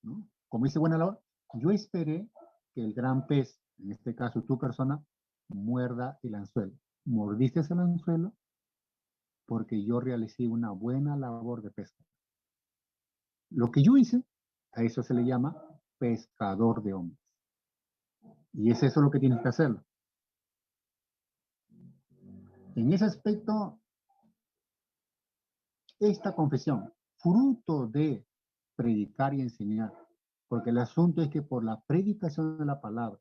A: ¿no? Como hice buena labor, yo esperé que el gran pez, en este caso tu persona, muerda el anzuelo. Mordiste el anzuelo porque yo realicé una buena labor de pesca. Lo que yo hice, a eso se le llama pescador de hombres. Y es eso lo que tienes que hacerlo. En ese aspecto, esta confesión, fruto de predicar y enseñar, porque el asunto es que por la predicación de la palabra,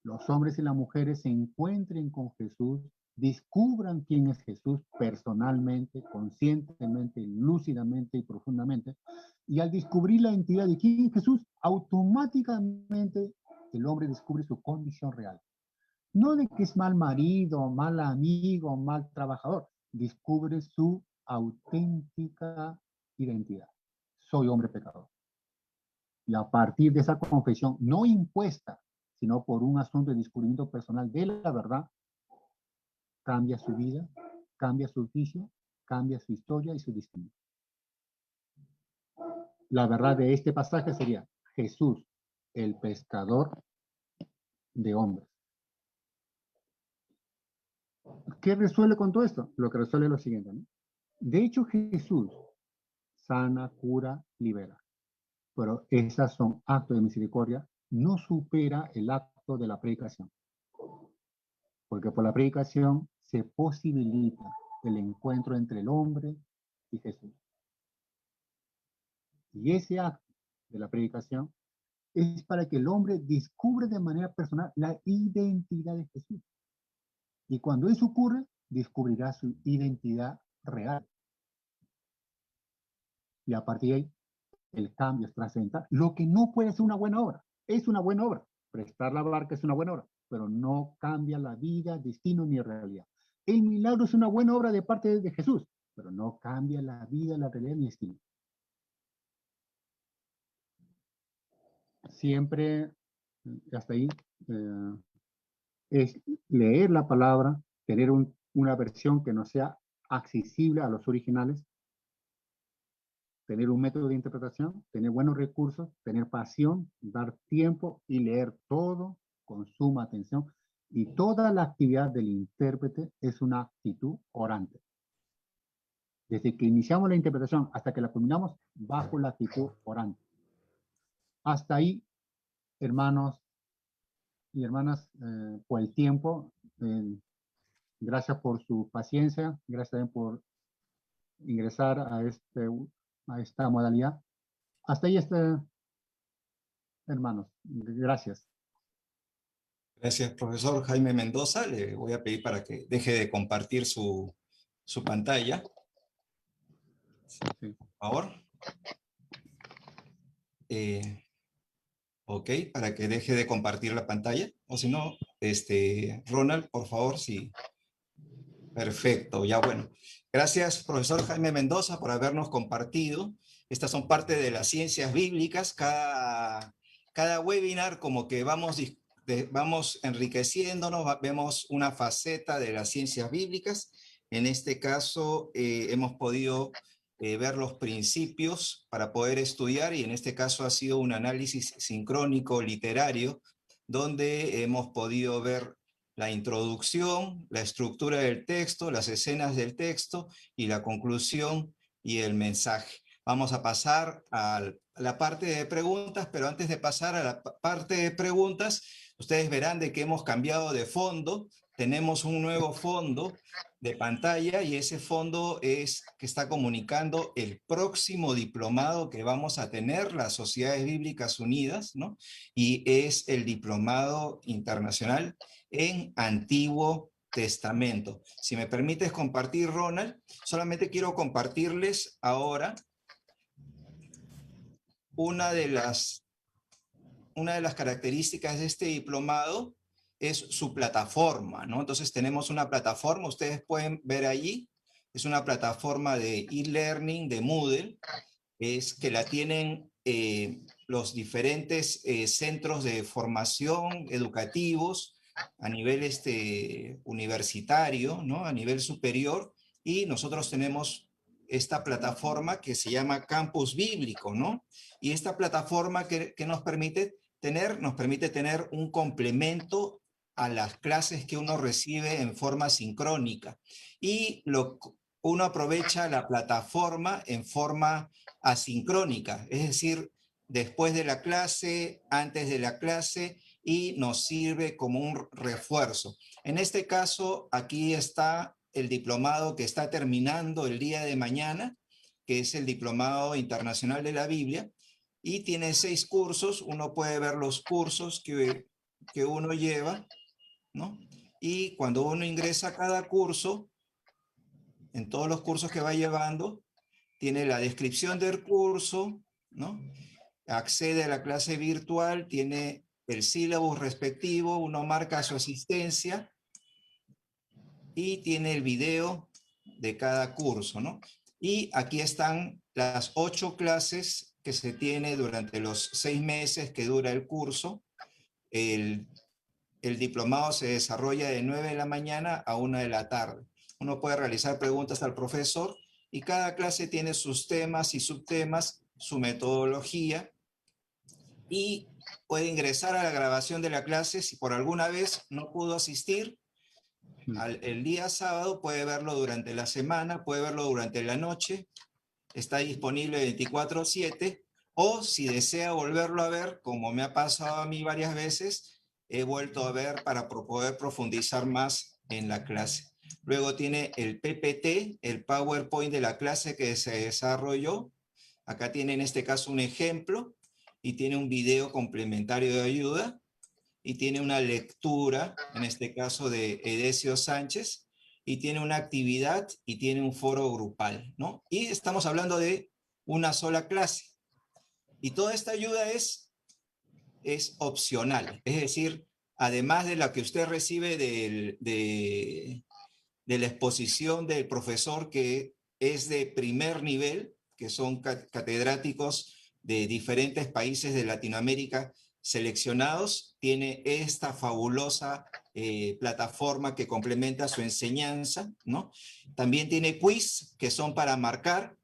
A: los hombres y las mujeres se encuentren con Jesús, descubran quién es Jesús personalmente, conscientemente, lúcidamente y profundamente, y al descubrir la identidad de quién es Jesús, automáticamente el hombre descubre su condición real. No de que es mal marido, mal amigo, mal trabajador, descubre su auténtica identidad. Soy hombre pecador. Y a partir de esa confesión, no impuesta, sino por un asunto de descubrimiento personal de la verdad, cambia su vida, cambia su oficio, cambia su historia y su destino. La verdad de este pasaje sería Jesús, el pescador de hombres. ¿Qué resuelve con todo esto? Lo que resuelve es lo siguiente, ¿no? De hecho, Jesús sana, cura, libera. Pero esas son actos de misericordia, no supera el acto de la predicación. Porque por la predicación se posibilita el encuentro entre el hombre y Jesús. Y ese acto de la predicación es para que el hombre descubra de manera personal la identidad de Jesús. Y cuando eso ocurre, descubrirá su identidad real. Y a partir de ahí, el cambio es trascendental. Lo que no puede ser una buena obra, es una buena obra. Prestar la barca es una buena obra, pero no cambia la vida, destino ni realidad. El milagro es una buena obra de parte de Jesús, pero no cambia la vida, la realidad ni destino. Siempre, hasta ahí, es leer la palabra, tener una versión que no sea accesible a los originales, tener un método de interpretación, tener buenos recursos, tener pasión, dar tiempo y leer todo con suma atención. Y toda la actividad del intérprete es una actitud orante. Desde que iniciamos la interpretación hasta que la culminamos, bajo la actitud orante. Hasta ahí, hermanos y hermanas, por el tiempo. Gracias por su paciencia, gracias también por ingresar a esta modalidad. Hasta ahí, hermanos. Gracias.
C: Gracias, profesor Jaime Mendoza. Le voy a pedir para que deje de compartir su pantalla.
A: Sí.
C: Por favor. Ok, para que deje de compartir la pantalla. O si no, Ronald, por favor, sí. Perfecto, ya bueno. Gracias, profesor Jaime Mendoza, por habernos compartido. Estas son parte de las ciencias bíblicas. Cada webinar como que vamos enriqueciéndonos, vemos una faceta de las ciencias bíblicas. En este caso, hemos podido ver los principios para poder estudiar, y en este caso ha sido un análisis sincrónico literario, donde hemos podido ver la introducción, la estructura del texto, las escenas del texto y la conclusión y el mensaje. Vamos a pasar a la parte de preguntas, pero antes de pasar a la parte de preguntas, ustedes verán de que hemos cambiado de fondo. Tenemos un nuevo fondo de pantalla y ese fondo es que está comunicando el próximo diplomado que vamos a tener, las Sociedades Bíblicas Unidas, ¿no? Y es el Diplomado Internacional en Antiguo Testamento. Si me permites compartir, Ronald, solamente quiero compartirles ahora una de las características de este diplomado es su plataforma, ¿no? Entonces tenemos una plataforma, ustedes pueden ver allí, es una plataforma de e-learning de Moodle, es que la tienen los diferentes centros de formación educativos a nivel universitario, ¿no? A nivel superior, y nosotros tenemos esta plataforma que se llama Campus Bíblico, ¿no? Y esta plataforma que nos permite tener un complemento a las clases que uno recibe en forma sincrónica. Y uno aprovecha la plataforma en forma asincrónica, es decir, después de la clase, antes de la clase, y nos sirve como un refuerzo. En este caso, aquí está el diplomado que está terminando el día de mañana, que es el Diplomado Internacional de la Biblia, y tiene 6 cursos. Uno puede ver los cursos que uno lleva, ¿no? Y cuando uno ingresa a cada curso, en todos los cursos que va llevando, tiene la descripción del curso, ¿no? Accede a la clase virtual, tiene el sílabus respectivo, uno marca su asistencia y tiene el video de cada curso, ¿no? Y aquí están las 8 clases que se tiene durante los 6 meses que dura el curso. El diplomado se desarrolla de 9 de la mañana a 1 de la tarde. Uno puede realizar preguntas al profesor y cada clase tiene sus temas y subtemas, su metodología, y puede ingresar a la grabación de la clase. Si por alguna vez no pudo asistir el día sábado, puede verlo durante la semana, puede verlo durante la noche, está disponible 24/7, o si desea volverlo a ver, como me ha pasado a mí varias veces, he vuelto a ver para poder profundizar más en la clase. Luego tiene el PPT, el PowerPoint de la clase que se desarrolló. Acá tiene en este caso un ejemplo y tiene un video complementario de ayuda y tiene una lectura, en este caso de Edesio Sánchez, y tiene una actividad y tiene un foro grupal, ¿no? Y estamos hablando de una sola clase. Y toda esta ayuda es opcional, es decir, además de la que usted recibe de la exposición del profesor, que es de primer nivel, que son catedráticos de diferentes países de Latinoamérica seleccionados, tiene esta fabulosa plataforma que complementa su enseñanza, ¿no? También tiene quiz que son para marcar,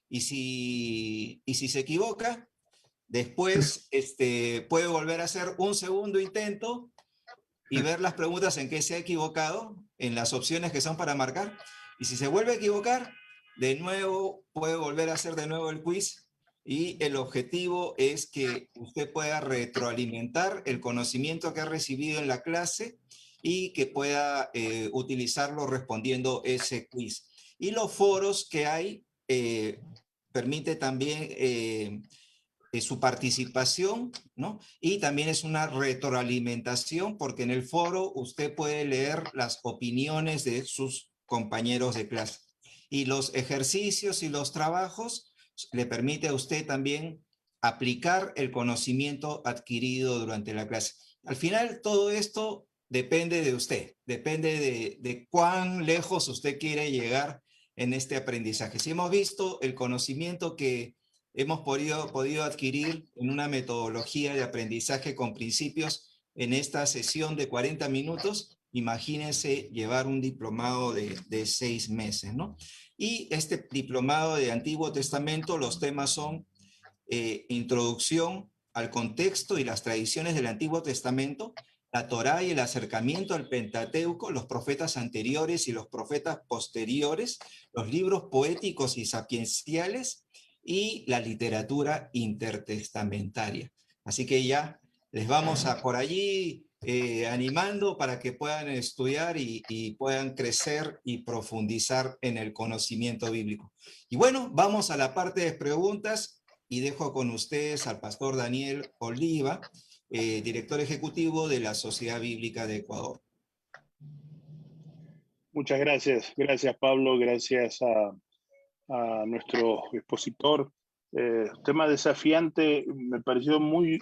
C: y si se equivoca, después puede volver a hacer un segundo intento y ver las preguntas en que se ha equivocado, en las opciones que son para marcar. Y si se vuelve a equivocar, de nuevo puede volver a hacer de nuevo el quiz. Y el objetivo es que usted pueda retroalimentar el conocimiento que ha recibido en la clase y que pueda utilizarlo respondiendo ese quiz. Y los foros que hay permite también su participación, ¿no? Y también es una retroalimentación, porque en el foro usted puede leer las opiniones de sus compañeros de clase. Y los ejercicios y los trabajos le permite a usted también aplicar el conocimiento adquirido durante la clase. Al final, todo esto depende de usted, depende de cuán lejos usted quiere llegar en este aprendizaje. Si hemos visto el conocimiento que hemos podido adquirir en una metodología de aprendizaje con principios en esta sesión de 40 minutos, imagínense llevar un diplomado de 6 meses, ¿no? Y este diplomado de Antiguo Testamento, los temas son introducción al contexto y las tradiciones del Antiguo Testamento, la Torá y el acercamiento al Pentateuco, los profetas anteriores y los profetas posteriores, los libros poéticos y sapienciales, y la literatura intertestamentaria. Así que ya les vamos a por allí animando para que puedan estudiar y puedan crecer y profundizar en el conocimiento bíblico. Y bueno, vamos a la parte de preguntas y dejo con ustedes al pastor Daniel Oliva, director ejecutivo de la Sociedad Bíblica de Ecuador.
D: Muchas gracias. Gracias, Pablo. Gracias a nuestro expositor. Tema desafiante, me pareció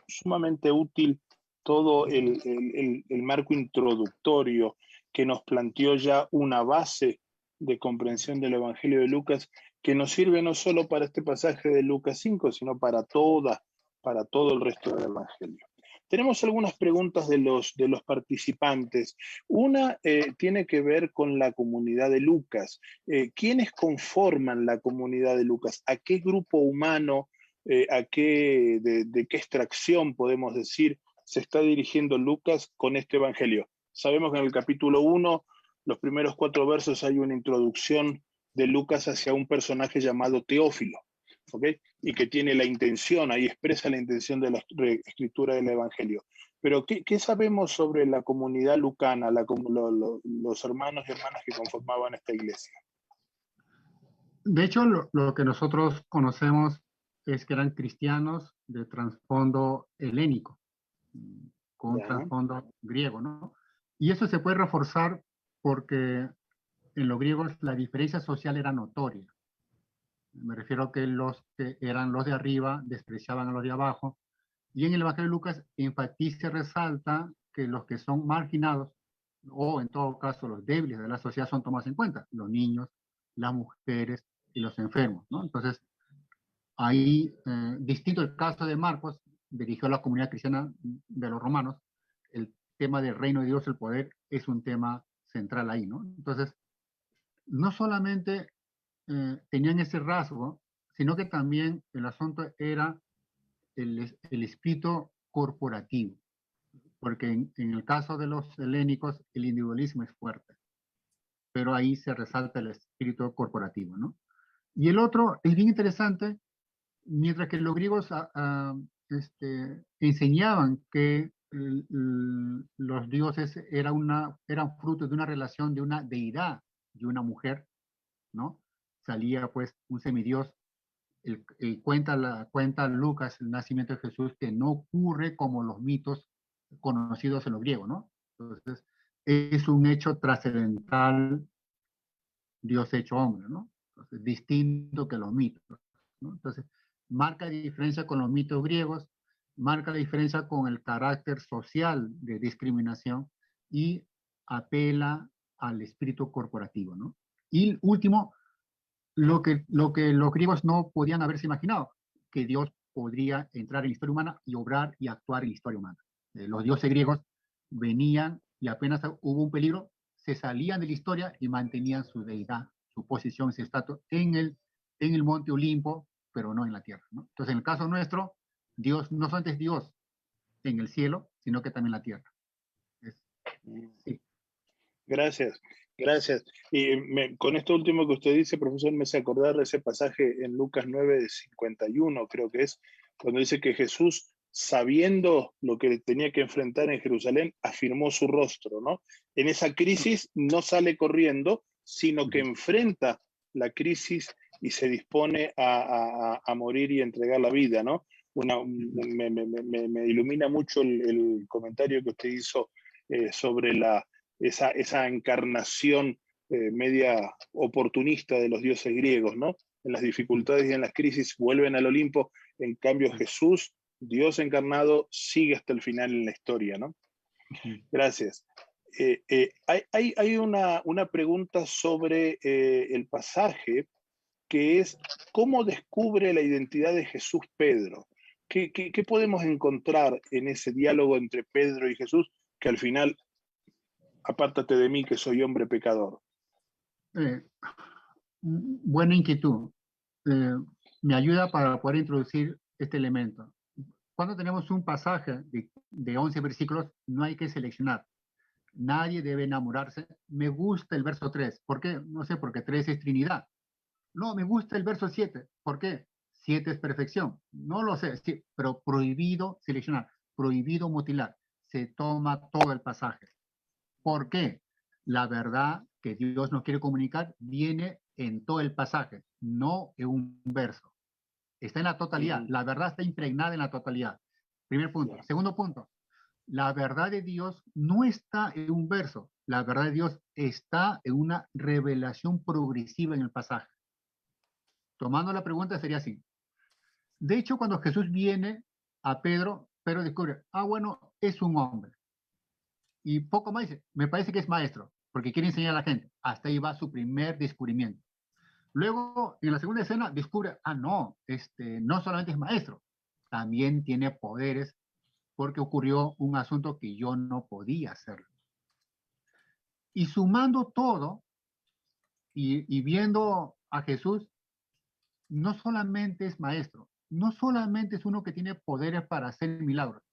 D: sumamente útil todo el marco introductorio que nos planteó ya una base de comprensión del Evangelio de Lucas, que nos sirve no solo para este pasaje de Lucas 5, sino para todo el resto del Evangelio. Tenemos algunas preguntas de los participantes. Una tiene que ver con la comunidad de Lucas. ¿Quiénes conforman la comunidad de Lucas? ¿A qué grupo humano, de qué extracción, podemos decir, se está dirigiendo Lucas con este evangelio? Sabemos que en el capítulo 1, los primeros 4 versos, hay una introducción de Lucas hacia un personaje llamado Teófilo. ¿Okay? Y que tiene la intención, ahí expresa la intención de la escritura del Evangelio. Pero ¿qué sabemos sobre la comunidad lucana, los hermanos y hermanas que conformaban esta iglesia?
A: De hecho, lo que nosotros conocemos es que eran cristianos de trasfondo helénico, con un trasfondo griego, ¿no? Y eso se puede reforzar porque en los griegos la diferencia social era notoria. Me refiero a que los que eran los de arriba despreciaban a los de abajo. Y en el Evangelio de Lucas enfatiza y resalta que los que son marginados, o en todo caso los débiles de la sociedad, son tomados en cuenta. Los niños, las mujeres y los enfermos, ¿no? Entonces, ahí, distinto el caso de Marcos, dirigió a la comunidad cristiana de los romanos, el tema del reino de Dios, el poder, es un tema central ahí, ¿no? Entonces, no solamente tenían ese rasgo, sino que también el asunto era el espíritu corporativo, porque en el caso de los helénicos el individualismo es fuerte, pero ahí se resalta el espíritu corporativo, ¿no? Y el otro es bien interesante, mientras que los griegos enseñaban que los dioses eran fruto de una relación de una deidad y una mujer, ¿no? Salía pues un semidios. Cuenta Lucas el nacimiento de Jesús, que no ocurre como los mitos conocidos en los griegos, ¿no? Entonces, es un hecho trascendental, Dios hecho hombre, ¿no? Entonces, distinto que los mitos, ¿no? Entonces, marca la diferencia con los mitos griegos, marca la diferencia con el carácter social de discriminación y apela al espíritu corporativo, ¿no? Y último, lo que los griegos no podían haberse imaginado, que Dios podría entrar en la historia humana y obrar y actuar en la historia humana. Los dioses griegos venían y apenas hubo un peligro, se salían de la historia y mantenían su deidad, su posición, su estatus en el monte Olimpo, pero no en la tierra, ¿no? Entonces, en el caso nuestro, Dios no solamente es Dios en el cielo, sino que también en la tierra. Sí.
D: Gracias, gracias. Y con esto último que usted dice, profesor, me hace acordar de ese pasaje en Lucas 9:51, creo que es, cuando dice que Jesús, sabiendo lo que tenía que enfrentar en Jerusalén, afirmó su rostro, ¿no? En esa crisis no sale corriendo, sino que enfrenta la crisis y se dispone a morir y entregar la vida, ¿no? Me ilumina mucho el comentario que usted hizo sobre esa encarnación media oportunista de los dioses griegos, ¿no? En las dificultades y en las crisis vuelven al Olimpo, en cambio Jesús, Dios encarnado, sigue hasta el final en la historia, ¿no? Gracias. Hay una pregunta sobre el pasaje, que es ¿cómo descubre la identidad de Jesús Pedro? ¿Qué podemos encontrar en ese diálogo entre Pedro y Jesús que al final, apártate de mí que soy hombre pecador?
A: Buena inquietud. Me ayuda para poder introducir este elemento. Cuando tenemos un pasaje de 11 versículos, no hay que seleccionar. Nadie debe enamorarse. Me gusta el verso 3. ¿Por qué? No sé, porque 3 es Trinidad. No, me gusta el verso 7. ¿Por qué? 7 es perfección. No lo sé, sí, pero prohibido seleccionar, prohibido mutilar. Se toma todo el pasaje. ¿Por qué? La verdad que Dios nos quiere comunicar viene en todo el pasaje, no en un verso. Está en la totalidad. La verdad está impregnada en la totalidad. Primer punto. Segundo punto. La verdad de Dios no está en un verso. La verdad de Dios está en una revelación progresiva en el pasaje. Tomando la pregunta sería así. De hecho, cuando Jesús viene a Pedro, Pedro descubre, bueno, es un hombre. Y poco más dice, me parece que es maestro, porque quiere enseñar a la gente. Hasta ahí va su primer descubrimiento. Luego, en la segunda escena, descubre, no, no solamente es maestro, también tiene poderes, porque ocurrió un asunto que yo no podía hacer. Y sumando todo, y viendo a Jesús, no solamente es maestro, no solamente es uno que tiene poderes para hacer milagros,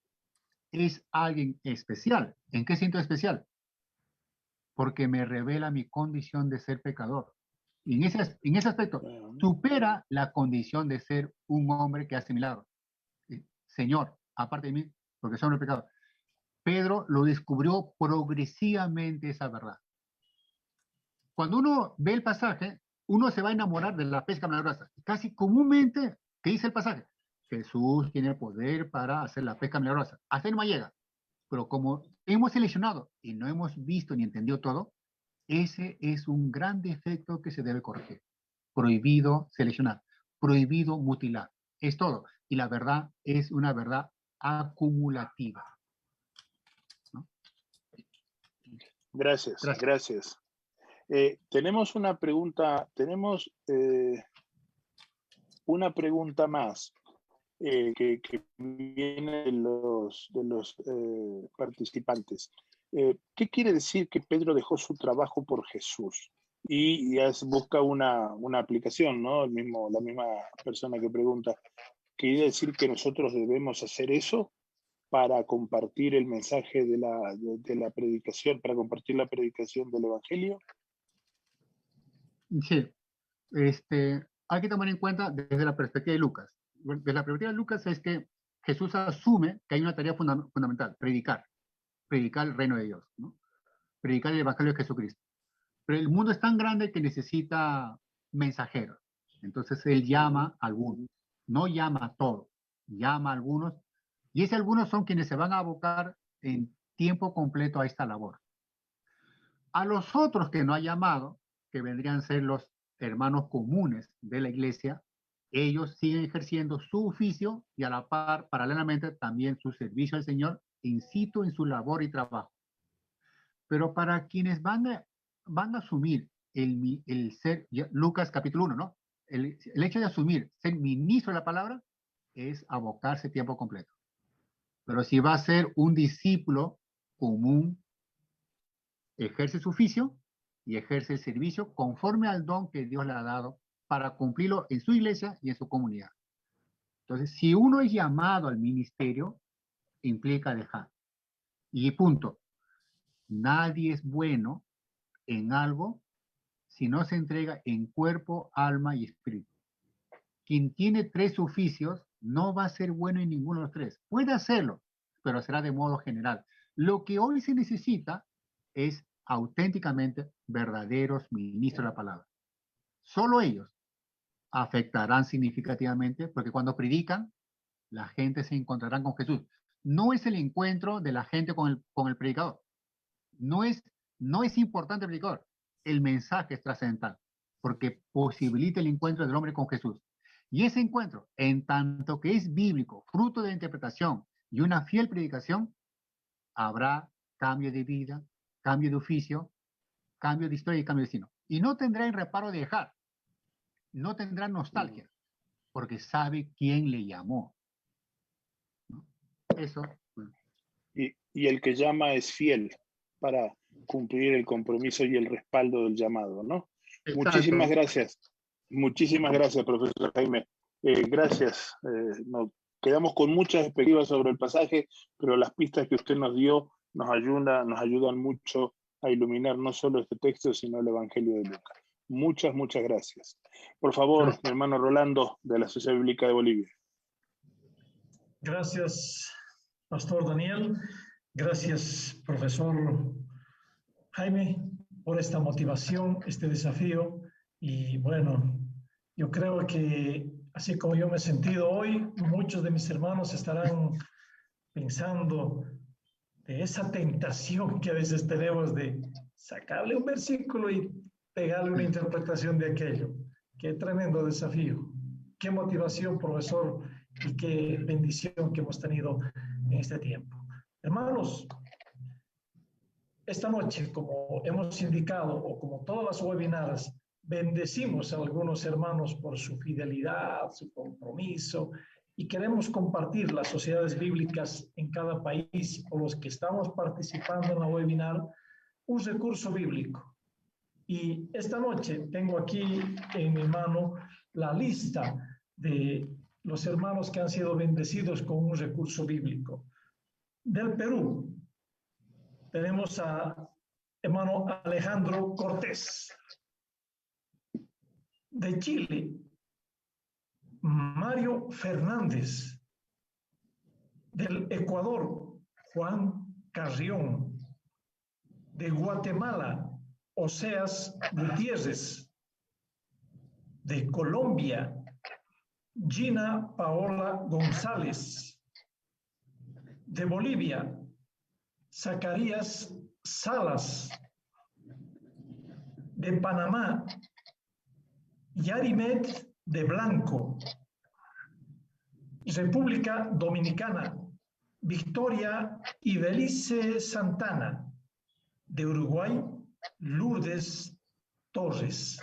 A: es alguien especial. ¿En qué siento especial? Porque me revela mi condición de ser pecador. Y en ese aspecto, supera la condición de ser un hombre que hace milagros. Señor, aparte de mí, porque soy un pecador. Pedro lo descubrió progresivamente esa verdad. Cuando uno ve el pasaje, uno se va a enamorar de la pesca milagrosa. Casi comúnmente, ¿qué dice el pasaje? Jesús tiene poder para hacer la pesca milagrosa. Hasta ahí no llega. Pero como hemos seleccionado y no hemos visto ni entendido todo, ese es un gran defecto que se debe corregir. Prohibido seleccionar, prohibido mutilar. Es todo. Y la verdad es una verdad acumulativa, ¿no?
D: Gracias, gracias. Tenemos una pregunta, una pregunta más que viene de los participantes. ¿Qué quiere decir que Pedro dejó su trabajo por Jesús? Y busca una aplicación, ¿no? La misma persona que pregunta. ¿Quiere decir que nosotros debemos hacer eso para compartir el mensaje de la predicación, para compartir la predicación del Evangelio?
A: Sí, hay que tomar en cuenta desde la perspectiva de Lucas. Desde la perspectiva de Lucas es que Jesús asume que hay una tarea fundamental, predicar el reino de Dios, ¿no? Predicar el Evangelio de Jesucristo. Pero el mundo es tan grande que necesita mensajeros. Entonces él llama a algunos, no llama a todos, llama a algunos, y esos algunos son quienes se van a abocar en tiempo completo a esta labor. A los otros que no ha llamado, que vendrían a ser los hermanos comunes de la iglesia, ellos siguen ejerciendo su oficio y a la par, paralelamente, también su servicio al Señor in situ en su labor y trabajo. Pero para quienes van a asumir el ser, Lucas capítulo 1, ¿no? El hecho de asumir ser ministro de la palabra es abocarse tiempo completo. Pero si va a ser un discípulo común, ejerce su oficio y ejerce el servicio conforme al don que Dios le ha dado para cumplirlo en su iglesia y en su comunidad. Entonces, si uno es llamado al ministerio, implica dejar. Y punto. Nadie es bueno en algo si no se entrega en cuerpo, alma y espíritu. Quien tiene 3 oficios no va a ser bueno en ninguno de los 3. Puede hacerlo, pero será de modo general. Lo que hoy se necesita es auténticamente verdaderos ministros de la palabra. Solo ellos afectarán significativamente porque cuando predican, la gente se encontrará con Jesús. No es el encuentro de la gente con el predicador. No es importante el predicador. El mensaje es trascendental porque posibilita el encuentro del hombre con Jesús. Y ese encuentro, en tanto que es bíblico, fruto de interpretación y una fiel predicación, habrá cambio de vida, cambio de oficio, cambio de historia y cambio de destino. Y no tendrá en reparo de dejar, no tendrá nostalgia, porque sabe quién le llamó. ¿No? Eso.
D: Y el que llama es fiel para cumplir el compromiso y el respaldo del llamado, ¿no? Exacto. Muchísimas gracias, profesor Jaime. Gracias. Quedamos con muchas expectativas sobre el pasaje, pero las pistas que usted nos dio nos ayudan mucho a iluminar no solo este texto, sino el Evangelio de Lucas. Muchas gracias. Por favor, mi hermano Rolando, de la Sociedad Bíblica de Bolivia.
B: Gracias, Pastor Daniel. Gracias, profesor Jaime, por esta motivación, este desafío. Y bueno, yo creo que así como yo me he sentido hoy, muchos de mis hermanos estarán pensando de esa tentación que a veces tenemos de sacarle un versículo y pegarle una interpretación de aquello. Qué tremendo desafío. Qué motivación, profesor, y qué bendición que hemos tenido en este tiempo. Hermanos, esta noche, como hemos indicado, o como todas las webinars, bendecimos a algunos hermanos por su fidelidad, su compromiso, y queremos compartir las sociedades bíblicas en cada país o los que estamos participando en la webinar, un recurso bíblico. Y esta noche tengo aquí en mi mano la lista de los hermanos que han sido bendecidos con un recurso bíblico. Del Perú tenemos a hermano Alejandro Cortés. De Chile, Mario Fernández. Del Ecuador, Juan Carrión. De Guatemala, Oseas Gutiérrez. De Colombia, Gina Paola González. De Bolivia, Zacarías Salas. De Panamá, Yarimet de Blanco. República Dominicana, Victoria Ibelice Santana. De Uruguay, Lourdes Torres.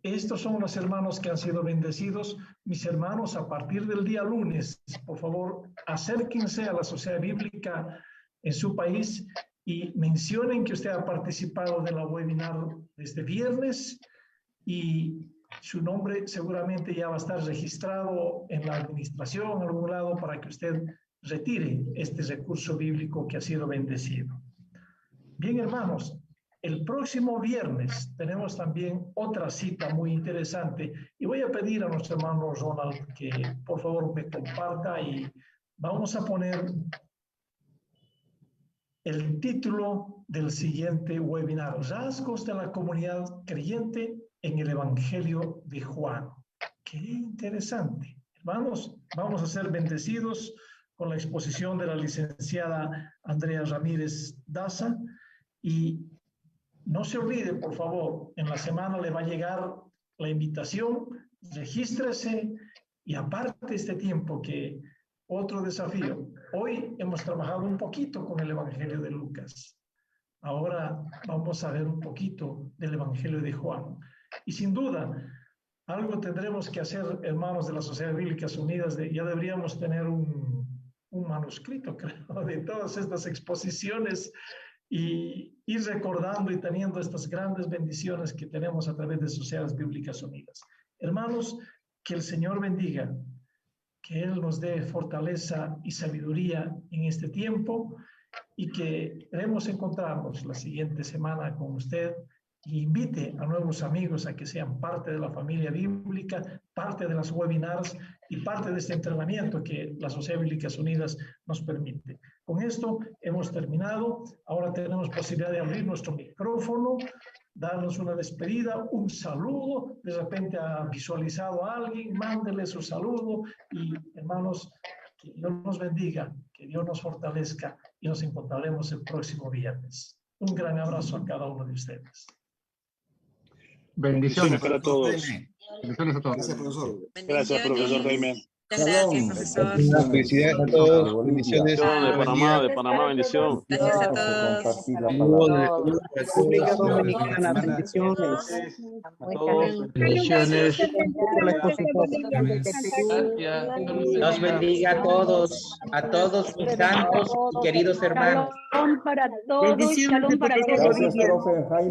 B: Estos son los hermanos que han sido bendecidos. Mis hermanos, a partir del día lunes, por favor, acérquense a la Sociedad Bíblica en su país y mencionen que usted ha participado de la webinar desde viernes y su nombre seguramente ya va a estar registrado en la administración, en algún lado, para que usted retire este recurso bíblico que ha sido bendecido. Bien, hermanos, el próximo viernes tenemos también otra cita muy interesante y voy a pedir a nuestro hermano Ronald que por favor me comparta y vamos a poner el título del siguiente webinar: Rasgos de la comunidad creyente en el Evangelio de Juan. Qué interesante. Hermanos, vamos a ser bendecidos con la exposición de la licenciada Andrea Ramírez Daza y no se olvide, por favor, en la semana le va a llegar la invitación, regístrese y aparte este tiempo que otro desafío. Hoy hemos trabajado un poquito con el Evangelio de Lucas. Ahora vamos a ver un poquito del Evangelio de Juan. Y sin duda, algo tendremos que hacer, hermanos de la Sociedad Bíblicas Unidas. Ya deberíamos tener un manuscrito, creo, de todas estas exposiciones y ir recordando y teniendo estas grandes bendiciones que tenemos a través de Sociedades Bíblicas Unidas. Hermanos, que el Señor bendiga, que Él nos dé fortaleza y sabiduría en este tiempo y que queremos encontrarnos la siguiente semana con usted y invite a nuevos amigos a que sean parte de la familia bíblica, parte de las webinars y parte de este entrenamiento que las Sociedades Bíblicas Unidas nos permite. Con esto hemos terminado. Ahora tenemos posibilidad de abrir nuestro micrófono, darnos una despedida, un saludo. De repente ha visualizado a alguien, mándele su saludo y hermanos, que Dios nos bendiga, que Dios nos fortalezca y nos encontraremos el próximo viernes. Un gran abrazo a cada uno de ustedes.
A: Bendiciones
D: para todos.
A: Bendiciones a todos.
C: Gracias, profesor.
D: Gracias, profesor Jaime.
E: Muchas gracias, profesor.
F: Felicidades a todos. Bendiciones.
E: De
G: Panamá, bendición.
E: Gracias a todos.
F: República Dominicana, bendiciones.
G: Bendiciones.
H: Dios bendiga a todos mis santos y queridos hermanos.
I: Shalom para todos, shalom para todos.
F: Gracias, profe Jaime.